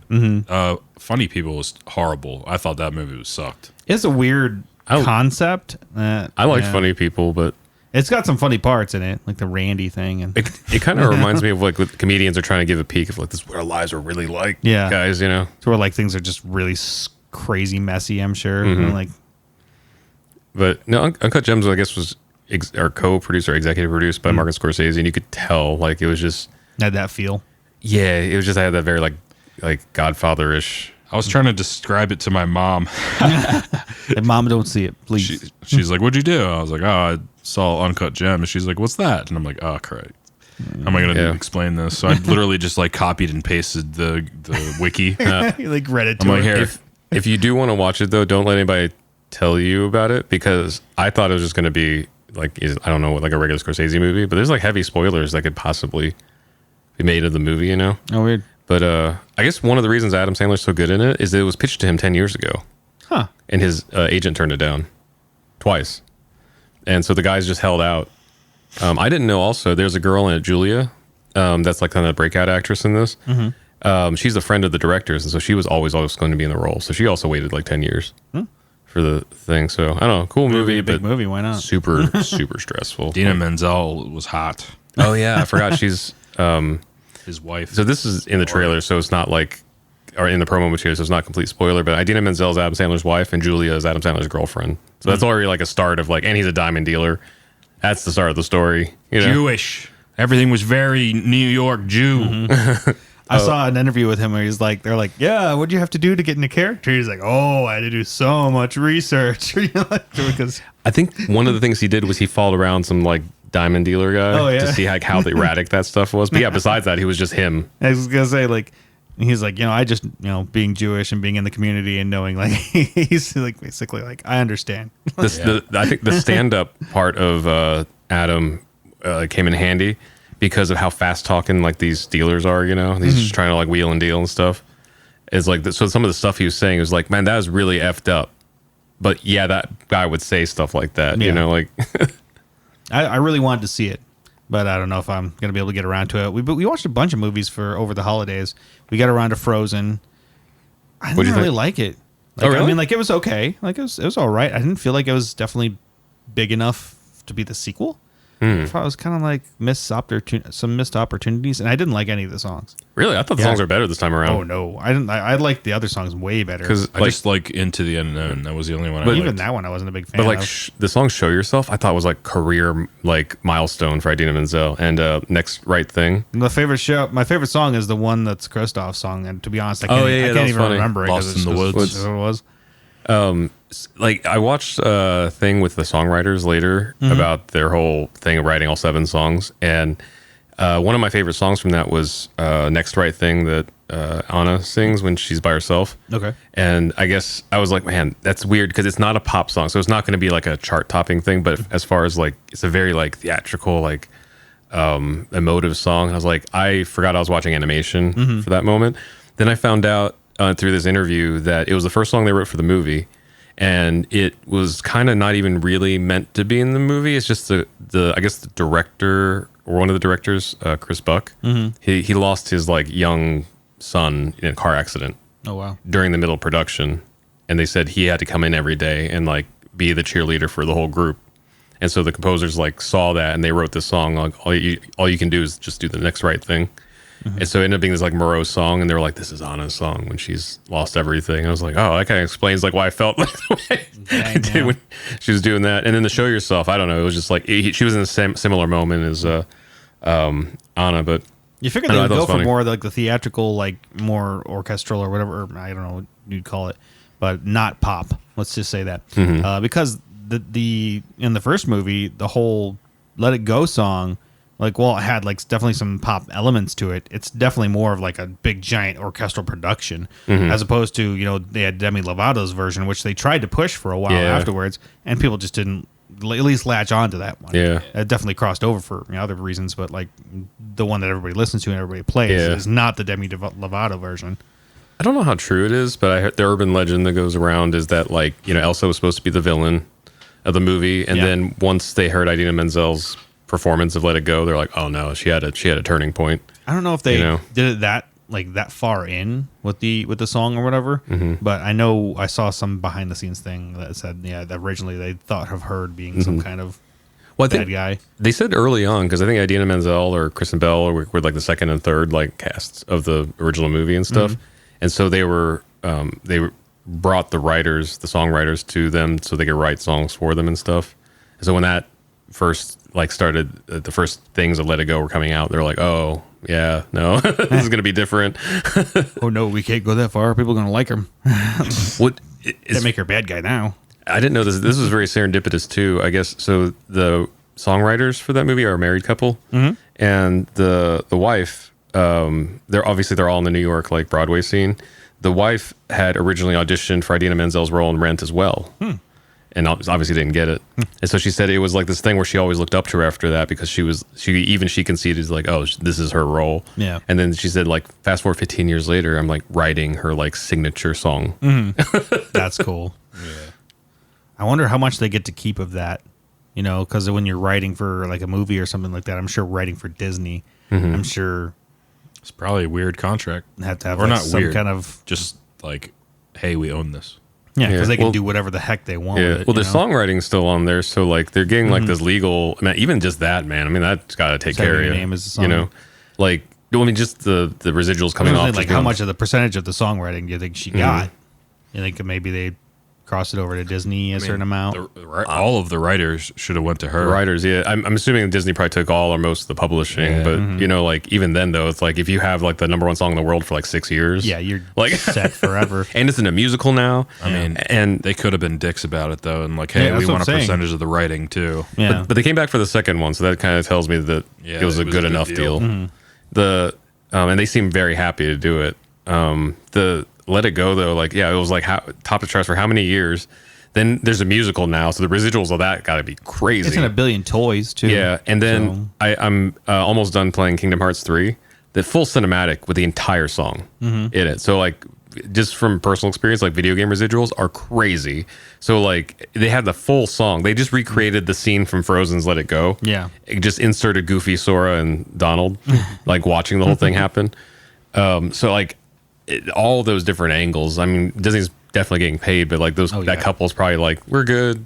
Funny People was horrible. I thought that movie was sucked. It's a weird concept. I like Funny People, but it's got some funny parts in it, like the Randy thing, and it kind of reminds me of like what comedians are trying to give a peek of like this is what our lives are really like. Yeah. Guys, you know. it's where like things are just really crazy messy. I'm sure. And, like, But no, Uncut Gems, I guess, was our co-produced or executive produced by Martin Scorsese, and you could tell like it was just had that feel. yeah, it was just I had that very like Godfather-ish. I was trying to describe it to my mom. And Mom, don't see it, please. She's like, "What'd you do?" I was like, "Oh, I saw Uncut Gem." And she's like, "What's that?" And I'm like, "Oh, correct. How am I going to explain this?" So I literally just like copied and pasted the wiki. You like read it to I'm like, her. here. If you do want to watch it though, don't let anybody tell you about it because I thought it was just going to be like I don't know, like a regular Scorsese movie, but there's like heavy spoilers that could possibly be made of the movie, you know? Oh, weird. But I guess one of the reasons Adam Sandler's so good in it is that it was pitched to him 10 years ago. Huh. And his agent turned it down twice. And so the guys just held out. I didn't know also there's a girl in it, Julia, that's like kind of a breakout actress in this. She's a friend of the director's, and so she was always going to be in the role. So she also waited like 10 years for the thing. So I don't know, cool movie, Big but movie. Why not? super stressful. Dina Menzel was hot. Oh yeah, I forgot she's His wife. so this is in the trailer, so it's not like or in the promo material, so it's not a complete spoiler, but Idina Menzel is Adam Sandler's wife and Julia is Adam Sandler's girlfriend. So that's already like a start of like, and he's a diamond dealer. That's the start of the story. You know? Jewish. Everything was very New York Jew. I saw an interview with him where he's like, they're like, yeah, what'd you have to do to get into character? He's like, oh, I had to do so much research. Because I think one of the things he did was he followed around some like diamond dealer guy to see like how erratic that stuff was. But yeah, besides that, he was just him. I was gonna say, like, he's like, I just, being Jewish and being in the community and knowing, like, he's like basically like, I understand. I think the stand-up part of Adam came in handy because of how fast talking like these dealers are. He's just trying to like wheel and deal and stuff. It's like so some of the stuff he was saying was like, man, that was really effed up. But yeah, that guy would say stuff like that. Like. I really wanted to see it, but I don't know if I'm going to be able to get around to it. We watched a bunch of movies for over the holidays. We got around to Frozen. I didn't really like it. Like, oh, really? I mean, like, it was okay. Like, it was all right. I didn't feel like it was definitely big enough to be the sequel. I thought it was kind of like some missed opportunities, and I didn't like any of the songs. Really? I thought the songs were better this time around. Oh, no. I didn't. I liked the other songs way better. Because I just like Into the Unknown. That was the only one I but liked. even that one I wasn't a big fan But like of. the song "Show Yourself," I thought was like career like milestone for Idina Menzel. And "Next Right Thing." My favorite song is the one that's Kristoff's song, and to be honest, I can't that even was funny. remember it. Lost in the Woods. That's what it was. Like I watched a thing with the songwriters later about their whole thing of writing all 7 songs, and one of my favorite songs from that was "Next Right Thing" that Anna sings when she's by herself. Okay. And I guess I was like, man, that's weird because it's not a pop song, so it's not going to be like a chart topping thing. But as far as like, it's a very like theatrical, like emotive song. And I was like, I forgot I was watching animation for that moment. Then I found out through this interview that it was the first song they wrote for the movie. And it was kind of not even really meant to be in the movie. It's just the I guess the director or one of the directors, Chris Buck, he lost his like young son in a car accident. Oh wow! During the middle of production, and they said he had to come in every day and like be the cheerleader for the whole group. And so the composers like saw that and they wrote this song like all you can do is just do the next right thing. And so it ended up being this like morose song, and they were like, "This is Anna's song when she's lost everything." And I was like, "Oh, that kind of explains like why I felt like the way I did when she was doing that." And then the "Show Yourself," I don't know, it was just like she was in a similar moment as Anna, but you figured they would go for more like the theatrical, like more orchestral or whatever. Or I don't know what you'd call it, but not pop. Let's just say that because the in the first movie, the whole "Let It Go" song. Like, well, it had like definitely some pop elements to it. It's definitely more of like a big giant orchestral production, as opposed to they had Demi Lovato's version, which they tried to push for a while afterwards, and people just didn't at least latch on to that one. Yeah, it definitely crossed over for other reasons, but like the one that everybody listens to and everybody plays is not the Demi Lovato version. I don't know how true it is, but I heard the urban legend that goes around is that like Elsa was supposed to be the villain. of the movie, and then once they heard Idina Menzel's performance of Let It Go, they're like, oh no, she had a turning point. I don't know if they did it that far in with the song or whatever, but I know I saw some behind the scenes thing that said that originally they thought of her being some kind of bad guy. They said early on, because I think Idina Menzel or Kristen Bell were like the second and third like casts of the original movie and stuff, and so they brought the songwriters to them so they could write songs for them and stuff. And so when that first started, the first things of Let It Go were coming out, they're like, oh yeah, no, this is gonna be different. Oh no, we can't go that far. People are gonna like her. What Can't make her a bad guy now. I didn't know this. This was very serendipitous too, I guess. So the songwriters for that movie are a married couple, and the wife, they're all in the New York like Broadway scene. The wife had originally auditioned for Idina Menzel's role in Rent as well, and obviously didn't get it. And so she said it was like this thing where she always looked up to her after that, because she conceded like, oh, this is her role. Yeah. And then she said like, fast forward 15 years later, I'm like writing her like signature song. That's cool. Yeah. I wonder how much they get to keep of that, because when you're writing for like a movie or something like that, I'm sure writing for Disney, I'm sure It's probably a weird contract. have to have or like not some weird, kind of just like, hey, we own this. because they can do whatever the heck they want. Yeah. With it, Well, the songwriting's still on there, so like they're getting like this legal. I mean, even just that, man. I mean, that's got to take care of you. Name is the song. Like just the residuals coming off. Like how much of the percentage of the songwriting do you think she got? You think maybe they crossed it over to Disney a certain amount? All of the writers should have went to her. Writers, yeah. I'm assuming Disney probably took all or most of the publishing, but like even then though, it's like if you have like the number one song in the world for like 6 years, you're like set forever. And it's in a musical now. I mean, and they could have been dicks about it though, and like, hey, we want a percentage of the writing too. Yeah, but they came back for the second one, so that kind of tells me that it was a good enough deal. And they seem very happy to do it. The Let It Go though, like it was like top of the charts for how many years? Then there's a musical now, so the residuals of that got to be crazy. It's in a billion toys too. Yeah, and then I'm almost done playing Kingdom Hearts 3. The full cinematic with the entire song in it. So like, just from personal experience, like video game residuals are crazy. So like, they had the full song. They just recreated the scene from Frozen's Let It Go. Yeah, it just inserted Goofy, Sora, and Donald, like watching the whole thing happen. So like, all those different angles. I mean, Disney's definitely getting paid, but like that couple's probably like, we're good.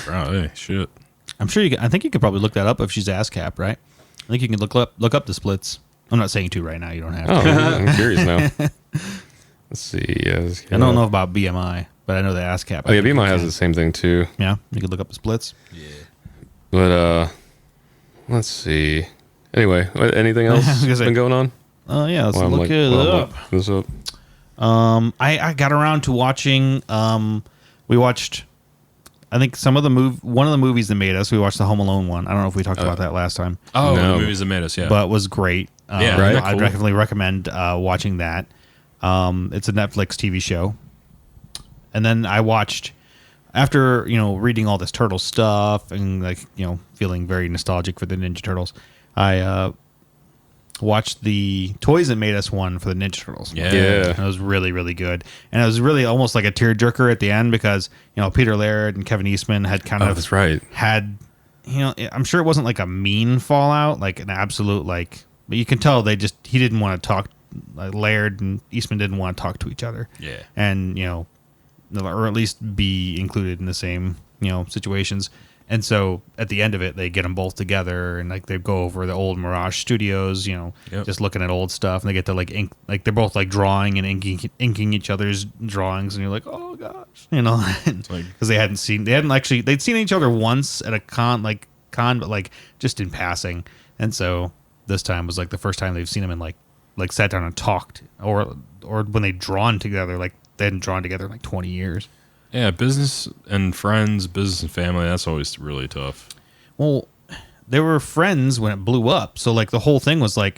Bro, hey, shit. I'm sure I think you could probably look that up if she's ASCAP, right? I think you can look up the splits. I'm not saying to right now. You don't have to. I'm curious now. Let's see. I don't know about BMI, but I know the ASCAP. Oh yeah, BMI has the same thing too. Yeah, you could look up the splits. Yeah. But let's see. Anyway, anything else been going on? Yeah, let's look it up. This up. I got around to watching. We watched, I think one of the movies that made us. We watched the Home Alone one. I don't know if we talked about that last time. Oh, no. The movies that made us, yeah. But it was great. Yeah, right. I definitely recommend watching that. It's a Netflix TV show. And then I watched, after reading all this turtle stuff and feeling very nostalgic for the Ninja Turtles, I watched the Toys That Made Us one for the Ninja Turtles. Yeah. It was really, really good. And it was really almost like a tearjerker at the end because, Peter Laird and Kevin Eastman had kind of that's right. had, I'm sure it wasn't like a mean fallout, like an absolute, but you can tell he didn't want to talk, Laird and Eastman didn't want to talk to each other. Yeah. And, or at least be included in the same, situations. And so at the end of it, they get them both together and they go over the old Mirage Studios, just looking at old stuff. And they get to ink, they're both drawing and inking each other's drawings. And you're like, oh gosh, because they'd seen each other once at a con, but just in passing. And so this time was the first time they've seen them and sat down and talked, or when they'd drawn together, they hadn't drawn together in 20 years. Yeah, business and friends, business and family, that's always really tough. Well, they were friends when it blew up. So, the whole thing was, they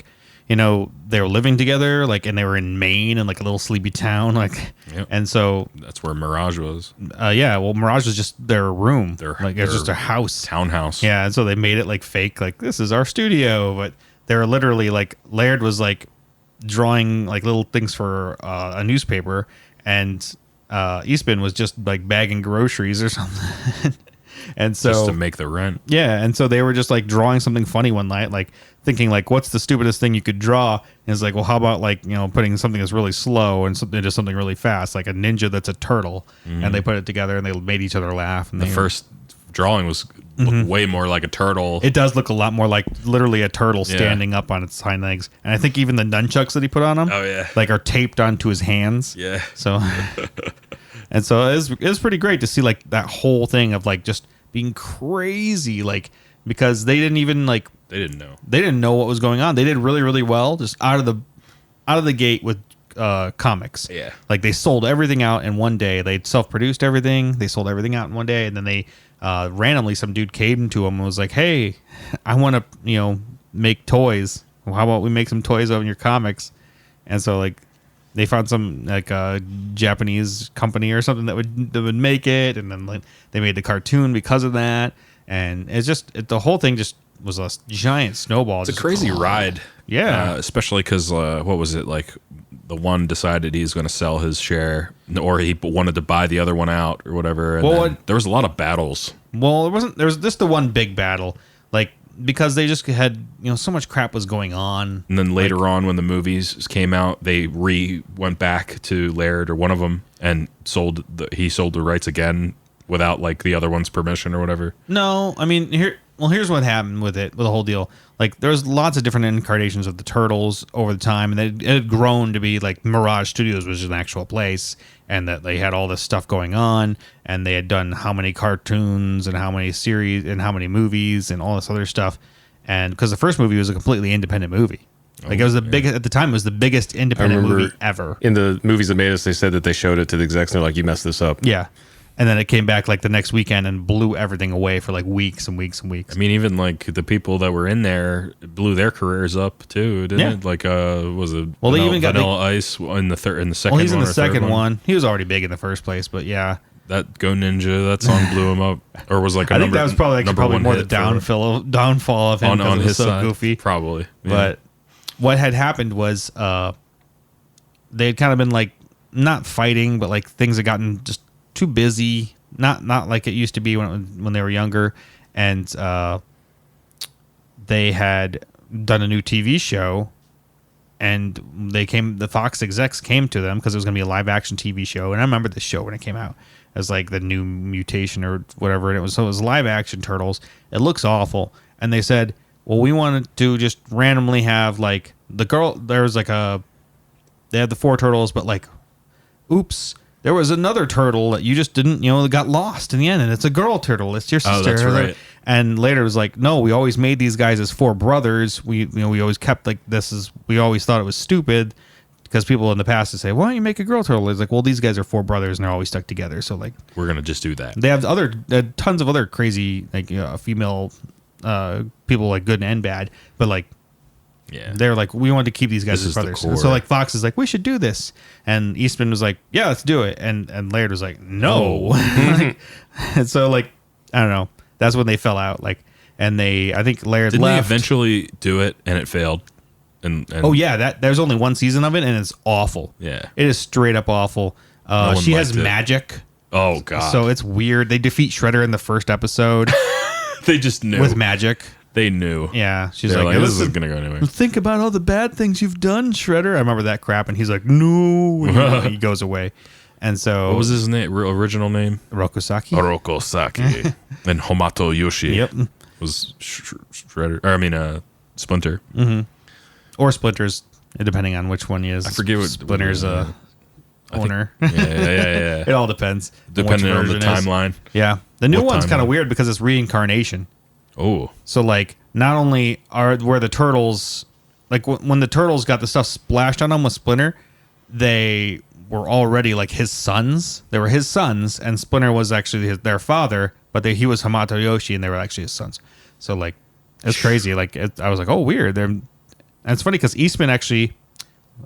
were living together, and they were in Maine in, a little sleepy town, Yep. And so... That's where Mirage was. Yeah, well, Mirage was just their room. It was just their house. Townhouse. Yeah, and so they made it, fake, this is our studio. But they were literally, Laird was, drawing, little things for a newspaper, and... Eastman was just like bagging groceries or something. And so just to make the rent. Yeah, and so they were just like drawing something funny one night, like thinking like, what's the stupidest thing you could draw? And it's like, well, how about like, putting something that's really slow and something just something really fast, like a ninja that's a turtle. And they put it together and they made each other laugh. And The first drawing was looked way more like a turtle. it does look a lot more like literally a turtle standing up on its hind legs. And I think even the nunchucks that he put on him, like are taped onto his hands. Yeah. So, and so it was pretty great to see like that whole thing of like just being crazy, like because they didn't even like They didn't know. they didn't know what was going on. They did really, really well just out of the gate with comics. Yeah. Like they sold everything out in one day. They self-produced everything. They sold everything out in one day, and then they randomly some dude came to them and was like, "Hey, I want to make toys. Well, how about we make some toys of your comics?" And so like they found some like Japanese company or something that would make it, and then like they made the cartoon because of that. And it's just the whole thing just was a giant snowball. It's a crazy ride. Yeah. Especially because, what was it? Like, the one decided he's going to sell his share, or he wanted to buy the other one out, or whatever. And then there was a lot of battles. Well, there was just the one big battle, like because they just had so much crap was going on. And then later on, when the movies came out, they went back to Laird or one of them and he sold the rights again without like the other one's permission or whatever. No, I mean here's what happened with the whole deal. Like there's lots of different incarnations of the Turtles over the time, and it had grown to be like Mirage Studios was an actual place, and that they had all this stuff going on, and they had done how many cartoons and how many series and how many movies and all this other stuff. And because the first movie was a completely independent movie. Like it was the biggest at the time. It was the biggest independent movie ever. In the movies that made us, they said that they showed it to the execs and they're like, "You messed this up." Yeah. And then it came back like the next weekend and blew everything away for like weeks and weeks and weeks. I mean, even like the people that were in there blew their careers up too, didn't it? Like, was it? Well, they even got Vanilla Ice in the second. Well, he's in one the or third second one. He was already big in the first place, but yeah. That Go Ninja, that song blew him up, or was like I think that was probably more the downfall of him on his so side. Goofy. Probably, yeah. But what had happened was they had kind of been like not fighting, but like things had gotten just too busy. Not like it used to be when they were younger, and they had done a new TV show, and the Fox execs came to them because it was going to be a live action TV show, and I remember the show when it came out as like the new mutation or whatever, and it was live action Turtles. It looks awful, and they said, well, we wanted to just randomly have like the girl. There's like they had the 4 turtles, but like, oops. There was another turtle that you just didn't, that got lost in the end, and it's a girl turtle. It's your sister. Oh, that's right. And later it was like, no, we always made these guys as 4 brothers. We always kept like we always thought it was stupid because people in the past would say, why don't you make a girl turtle? It's like, well, these guys are 4 brothers and they're always stuck together. So like, we're gonna just do that. They have tons of other crazy like female people like good and bad, but like. Yeah, they're like, we wanted to keep these guys as brothers. And so like Fox is like, we should do this, and Eastman was like, yeah, let's do it, and Laird was like, no. And so like, I don't know, that's when they fell out. Like, and I think Laird Didn't left. they eventually do it and it failed? And oh yeah, there's only one season of it and it's awful. Yeah, it is straight up awful. She has magic. Oh god, so it's weird. They defeat Shredder in the first episode. They just knew with magic. They knew. Yeah. She's like, like, this isn't going to go anywhere. Think about all the bad things you've done, Shredder. I remember that crap. And he's like, no. And he goes away. And so. What was his name? Original name? Rokosaki. Rokosaki. And Homato Yoshi. Yep. Was Shredder. Or, I mean, Splinter. Mm-hmm. Or Splinters, depending on which one he is. I forget what. Splinter's owner. Yeah. It all depends. Depending on the timeline. Yeah. The new one's kind of weird because it's reincarnation. Oh, so like not only were the turtles like when the turtles got the stuff splashed on them with Splinter, they were already like his sons. They were his sons, and Splinter was actually their father, but he was Hamato Yoshi, and they were actually his sons. So like it's crazy. Like I was like, oh, weird. And it's funny because Eastman actually,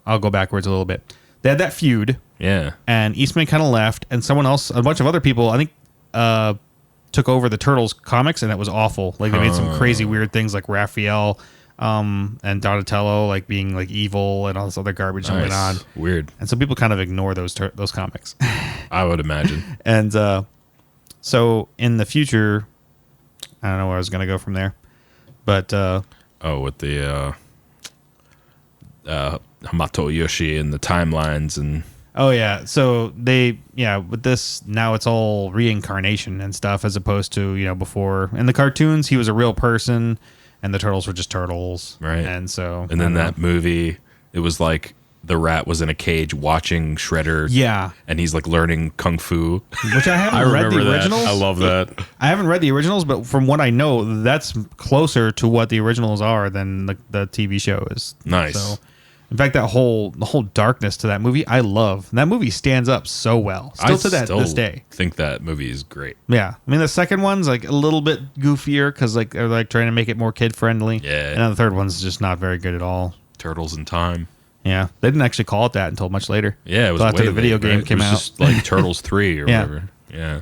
I'll go backwards a little bit. They had that feud, yeah, and Eastman kind of left, and someone else, a bunch of other people, I think. Took over the Turtles comics, and that was awful. Like they made some crazy weird things like Raphael and Donatello like being like evil and all this other garbage that went on. Weird. And so people kind of ignore those comics. I would imagine. And so in the future, I don't know where I was going to go from there, but With the Hamato Yoshi and the timelines and oh yeah, so with this now it's all reincarnation and stuff as opposed to before in the cartoons he was a real person and the turtles were just turtles, right? And then that movie, it was like the rat was in a cage watching Shredder. Yeah. And he's like learning kung fu. Which I haven't read the originals. I love that. I haven't read the originals, but from what I know, that's closer to what the originals are than the TV show is. Nice. So, in fact, the whole darkness to that movie, I love. That movie stands up so well. Still to this day. I think that movie is great. Yeah. I mean, the second one's like a little bit goofier because like they're like trying to make it more kid friendly. Yeah. And then the third one's just not very good at all. Turtles in Time. Yeah, they didn't actually call it that until much later. Yeah, it was after way the video late, game right? came it was out. Just like Turtles 3 or Yeah. whatever. Yeah.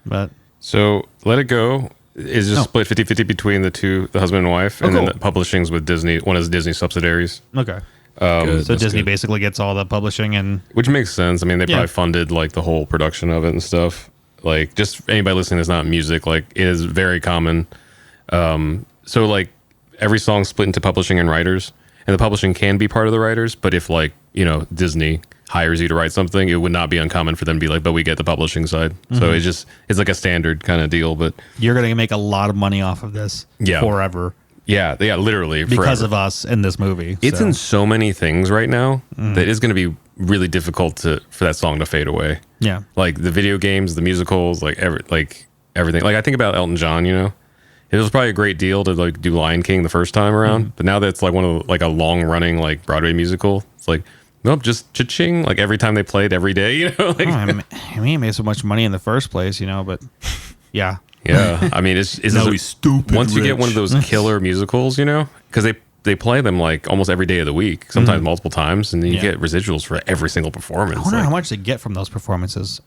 But So Let It Go is just split 50-50 between the husband and wife, and then cool. the publishing's with Disney, one of Disney subsidiaries. okay, Good, so that's Disney good. basically gets all the publishing and Which makes sense. I mean, they Yeah. probably funded like the whole production of it and stuff. Like, just anybody listening that's not in music, like, it is very common. So like every song's split into publishing and writers, and the publishing can be part of the writers. But if like Disney hires you to write something, it would not be uncommon for them to be like, but we get the publishing side. So it's like a standard kind of deal. But you're gonna make a lot of money off of this forever yeah, literally because forever. of us in this movie. It's so. in so many things right now that it's going to be really difficult for that song to fade away. Yeah. Like the video games, the musicals, like everything. Like I think about Elton John, it was probably a great deal to like do Lion King the first time around, but now that's like one of like a long running like Broadway musical. It's like, nope, just cha-ching, like every time they played every day, like, I mean, he made so much money in the first place, but yeah. yeah. I mean, it's Now he's stupid once you get rich. one of those killer musicals, because they play them like almost every day of the week, sometimes multiple times, and then you Yeah. get residuals for every single performance. I wonder Like, how much they get from those performances.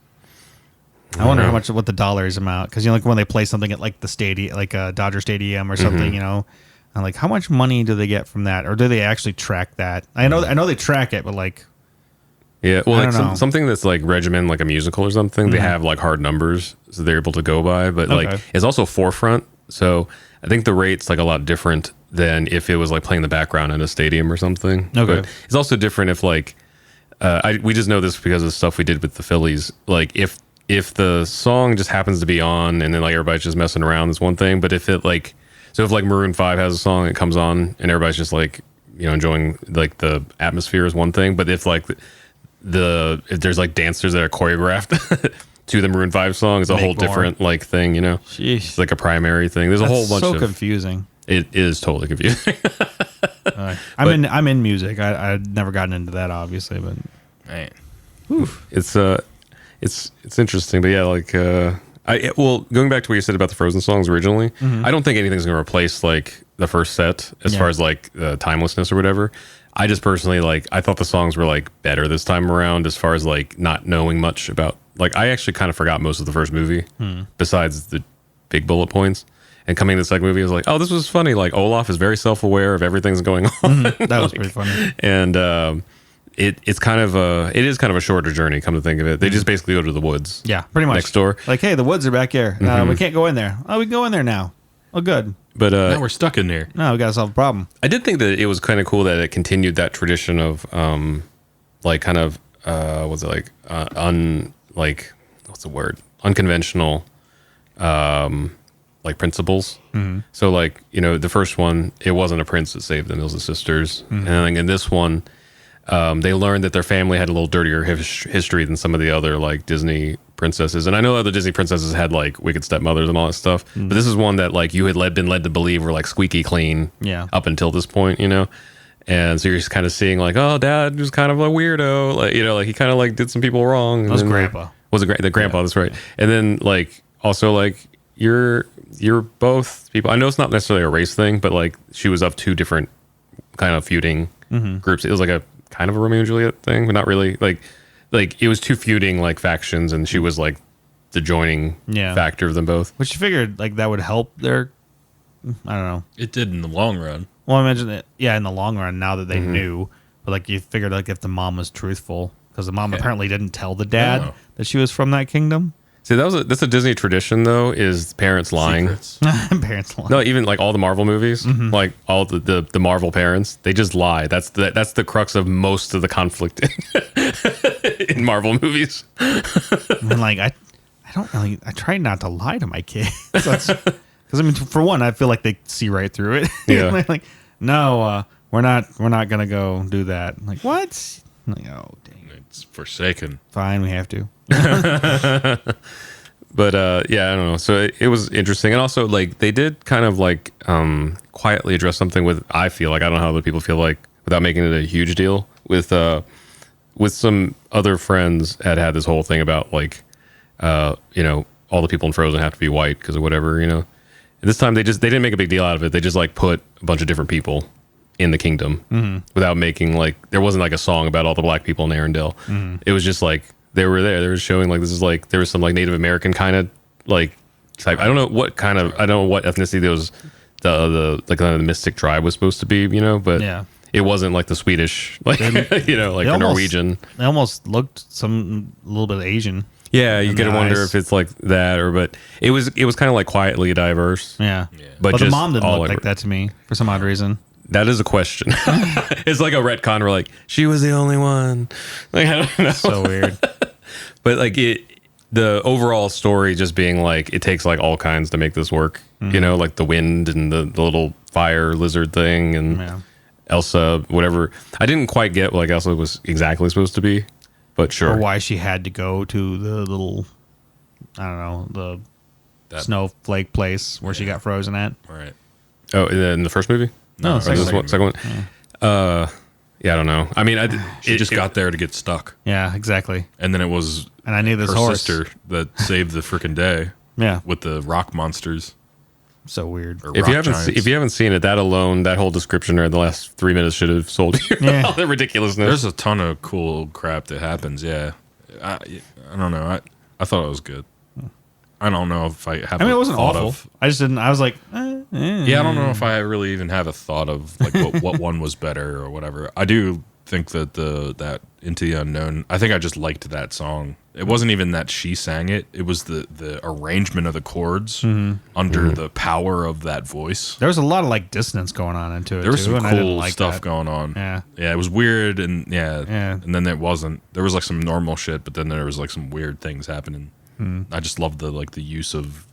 I wonder how much what the dollars amount because like when they play something at like the stadium, like Dodger Stadium or something, I'm like, how much money do they get from that, or do they actually track that? I know they track it, but like, yeah, well, I like don't know. something that's like regimen, like a musical or something, they have like hard numbers, so they're able to go by. But like, Okay. it's also forefront, so I think the rate's like a lot different than if it was like playing the background in a stadium or something. Okay. But it's also different if like, we just know this because of stuff we did with the Phillies. Like if the song just happens to be on and then like everybody's just messing around, is one thing. But if it like, so if like Maroon 5 has a song, it comes on and everybody's just like enjoying like the atmosphere is one thing. But if like if there's like dancers that are choreographed to the Maroon 5 song, it's a Make whole more. different like thing, sheesh, It's like a primary thing. There's a whole bunch so of confusing. it is totally confusing. I'm in music. I've never gotten into that, obviously, but Man. It's interesting, but yeah, like going back to what you said about the Frozen songs originally, I don't think anything's gonna replace like the first set as Yeah. far as like timelessness or whatever. I just personally I thought the songs were like better this time around as far as like not knowing much about, like, I actually kind of forgot most of the first movie besides the big bullet points. And coming to the second movie, I was like, oh, this was funny. Like Olaf is very self-aware of everything's going on. that was pretty funny. And it is kind of a shorter journey. Come to think of it, they just basically go to the woods. Yeah, pretty much Next door. Like, hey, the woods are back here. We can't go in there. Oh, we can go in there now. Oh, good. But Now we're stuck in there. No, we got to solve a problem. I did think that it was kind of cool that it continued that tradition of like kind of what's it like what's the word, unconventional like principles. So like the first one, it wasn't a prince that saved them, it was the sisters. And then in this one, they learned that their family had a little dirtier history than some of the other like Disney princesses. And I know other Disney princesses had like wicked stepmothers and all that stuff, but this is one that like you had been led to believe were like squeaky clean up until this point, And so you're just kind of seeing like, oh, dad was kind of a weirdo, like like he kind of like did some people wrong. And That was then, grandpa. Was it the grandpa? That's right. And then like also like you're both people. I know it's not necessarily a race thing, but like she was of two different kind of feuding groups. It was like a kind of a Romeo and Juliet thing, but not really. Like it was two feuding like factions, and she was like the joining factor of them both. Which you figured like that would help their. I don't know. It did in the long run. Well, I imagine that. Yeah, in the long run, now that they knew, but like you figured like if the mom was truthful, because the mom apparently didn't tell the dad Oh. that she was from that kingdom. See, that's a Disney tradition though, is parents lying. Secrets. Parents lying. No, even like all the Marvel movies, like all the Marvel parents, they just lie. That's the crux of most of the conflict in Marvel movies. And like I don't really. I try not to lie to my kids. Because I mean, for one, I feel like they see right through it. Yeah. They're like, no, we're not gonna go do that. I'm like, what? I'm like, oh dang, It's Forsaken. fine, we have to. But yeah, I don't know. So it was interesting, and also like they did kind of like quietly address something with. I feel like I don't know how other people feel like without making it a huge deal with some other friends had this whole thing about like you know, all the people in Frozen have to be white because of whatever, you know. And this time they didn't make a big deal out of it. They just like put a bunch of different people in the kingdom without making like there wasn't like a song about all the black people in Arendelle. It was just like they were there. They were showing like this is like there was some like Native American kind of like type. I don't know what ethnicity those the like kind of the mystic tribe was supposed to be, you know, but Yeah. it wasn't like the Swedish like you know, like They the almost- Norwegian. They almost looked a little bit Asian. Yeah, you in could the wonder eyes. if it's like that or but it was kind of like quietly diverse. Yeah. But the just mom didn't all look like over. that to me for some odd reason. That is a question. It's like a retcon where like she was the only one. Like I don't know. So weird. But like the overall story just being like it takes like all kinds to make this work. You know, like the wind and the little fire lizard thing and Yeah. Elsa, whatever. I didn't quite get what like Elsa was exactly supposed to be, but sure. Or why she had to go to the little, I don't know, the snowflake place where she got frozen at. Right. Oh, in the first movie? No, Or second second one. Yeah, I don't know. I mean, She just got there to get stuck. Yeah, exactly. And then it was And I need this her horse. sister that saved the freaking day Yeah. with the rock monsters. So weird. Or If rock you haven't giants. if you haven't seen it, that alone, that whole description there in the last 3 minutes should have sold you Yeah. all the ridiculousness. There's a ton of cool crap that happens. Yeah, I don't know. I thought it was good. I don't know if I have. I mean, a it wasn't thought awful. Of, I just didn't. I was like, yeah, I don't know if I really even have a thought of like what one was better or whatever. I do think that that Into the Unknown. I think I just liked that song. It wasn't even that she sang it. It was the arrangement of the chords under the power of that voice. there was a lot of like dissonance going on into it. There was too, some and I didn't cool like stuff that. going on. Yeah. Yeah, it was weird and Yeah. and then there wasn't. There was like some normal shit, but then there was like some weird things happening. I just love the use of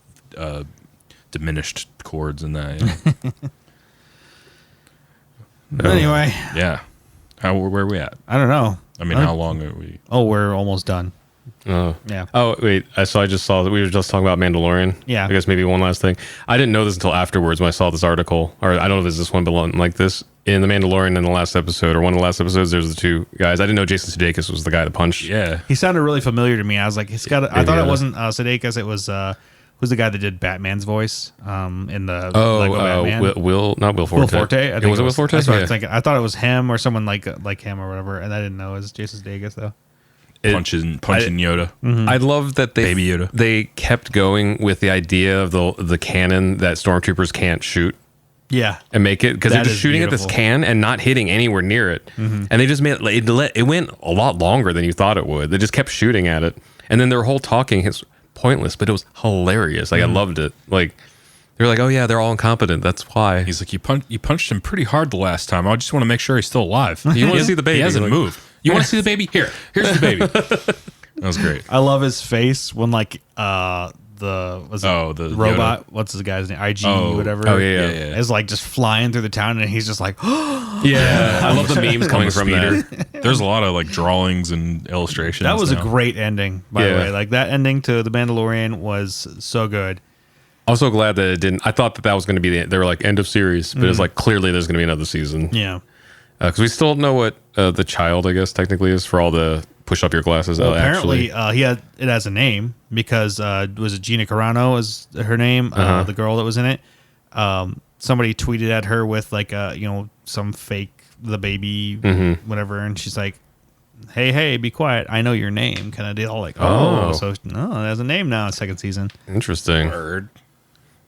diminished chords in that. Yeah. Anyway, Yeah. Where are we at? I don't know. I mean, how long are we? Oh, we're almost done. Oh. Yeah. Oh wait, I just saw that we were just talking about Mandalorian. Yeah. I guess maybe one last thing. I didn't know this until afterwards when I saw this article, or I don't know if it's this one, but like this in the Mandalorian in the last episode or one of the last episodes. There's the two guys. I didn't know Jason Sudeikis was the guy that punched. Yeah. He sounded really familiar to me. I was like, he's got. I thought Yeah. it wasn't Sudeikis. It was who's the guy that did Batman's voice in the Oh, Lego Batman. not Will Forte. Will Forte. I think Was it Will Forte? That's what I Yeah. was thinking. I thought it was him or someone like him or whatever, and I didn't know it was Jason Sudeikis though. Punching Yoda. I love that Baby Yoda. they kept going with the idea of the cannon that stormtroopers can't shoot Yeah. and make it because they're That just is shooting at this beautiful. can and not hitting anywhere near it. And they just made it went a lot longer than you thought it would. They just kept shooting at it, and then their whole talking is pointless, but it was hilarious. Like I loved it. Like they're like, oh yeah, they're all incompetent. That's why. He's like, you punched him pretty hard the last time. I just want to make sure he's still alive. You want to see the baby? He hasn't Like- moved. You want to see the baby? Here's the baby. That was great. I love his face when like the robot. Yoda. What's his guy's name? IG Oh. whatever. Oh, yeah. Is like just flying through the town, and he's just like, Yeah, I love the memes coming from that. There's a lot of like drawings and illustrations. that was a now. great ending. By the Yeah. way, like that ending to the Mandalorian was so good. I'm so glad that it didn't. I thought that was going to be they were like end of series, but it's like clearly there's going to be another season. Yeah. Because we still don't know what the child, I guess, technically is for all the push up your glasses. Well, apparently, it has a name because was it Gina Carano is her name, the girl that was in it. Somebody tweeted at her with like some fake the baby whatever, and she's like, "Hey, be quiet! I know your name," kind of deal. Like, so no, it has a name now. Second season. Interesting. Word.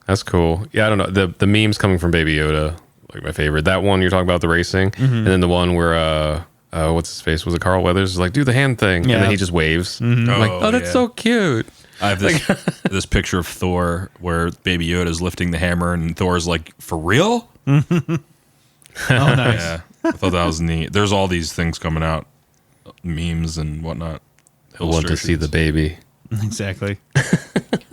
That's cool. Yeah, I don't know the memes coming from Baby Yoda, like my favorite. That one you're talking about the racing, and then the one where what's his face? Was it Carl Weathers? He's like, do the hand thing. And Yeah. then he just waves. I'm like, oh, that's yeah. so cute. I have this this picture of Thor where Baby Yoda is lifting the hammer, and Thor's like, "For real?" Oh, nice. Yeah, I thought that was neat. There's all these things coming out, memes and whatnot. I want to see the baby. Exactly.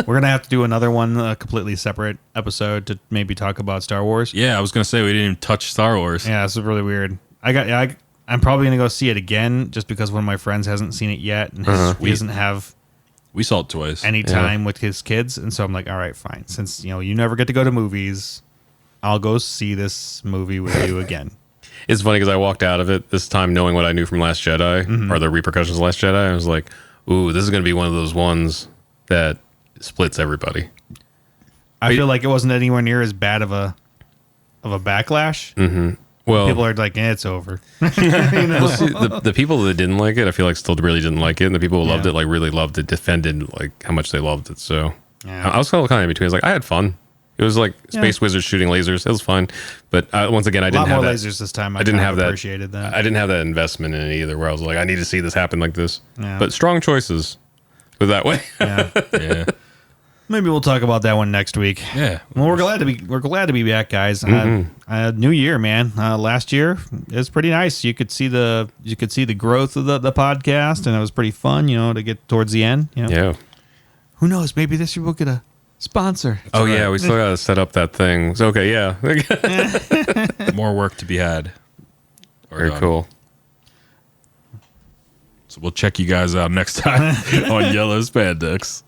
We're gonna have to do another one, a completely separate episode to maybe talk about Star Wars. Yeah, I was gonna say we didn't even touch Star Wars. Yeah, this is really weird. I'm probably gonna go see it again just because one of my friends hasn't seen it yet, and he doesn't have We saw it twice. any time with his kids, and so I'm like, all right, fine. Since you never get to go to movies, I'll go see this movie with you again. It's funny because I walked out of it this time knowing what I knew from Last Jedi or the repercussions of Last Jedi. I was like, ooh, this is going to be one of those ones that splits everybody. I feel like it wasn't anywhere near as bad of a backlash. Well, People are like, it's over. well, see, the people that didn't like it, I feel like still really didn't like it. And the people who loved Yeah. it, like really loved it, defended like how much they loved it. So Yeah. I was kind of in between. I was like, I had fun. It was like space wizards shooting lasers. It was fun. But once again, I A didn't lot have more that. lasers this time. I didn't have that. Appreciated that. I didn't have that investment in it either, where I was like, I need to see this happen like this. Yeah. But strong choices. With that way. Yeah. yeah, Maybe we'll talk about that one next week. yeah. Well, we're glad to be back, guys. New year, man. Last year it was pretty nice. You could see the growth of the podcast, and it was pretty fun. To get towards the end. Yeah. Who knows? Maybe this year we'll get a sponsor. Oh yeah, we still gotta set up that thing. So, okay, yeah. More work to be had. Very cool. So we'll check you guys out next time on Yellow Spandex.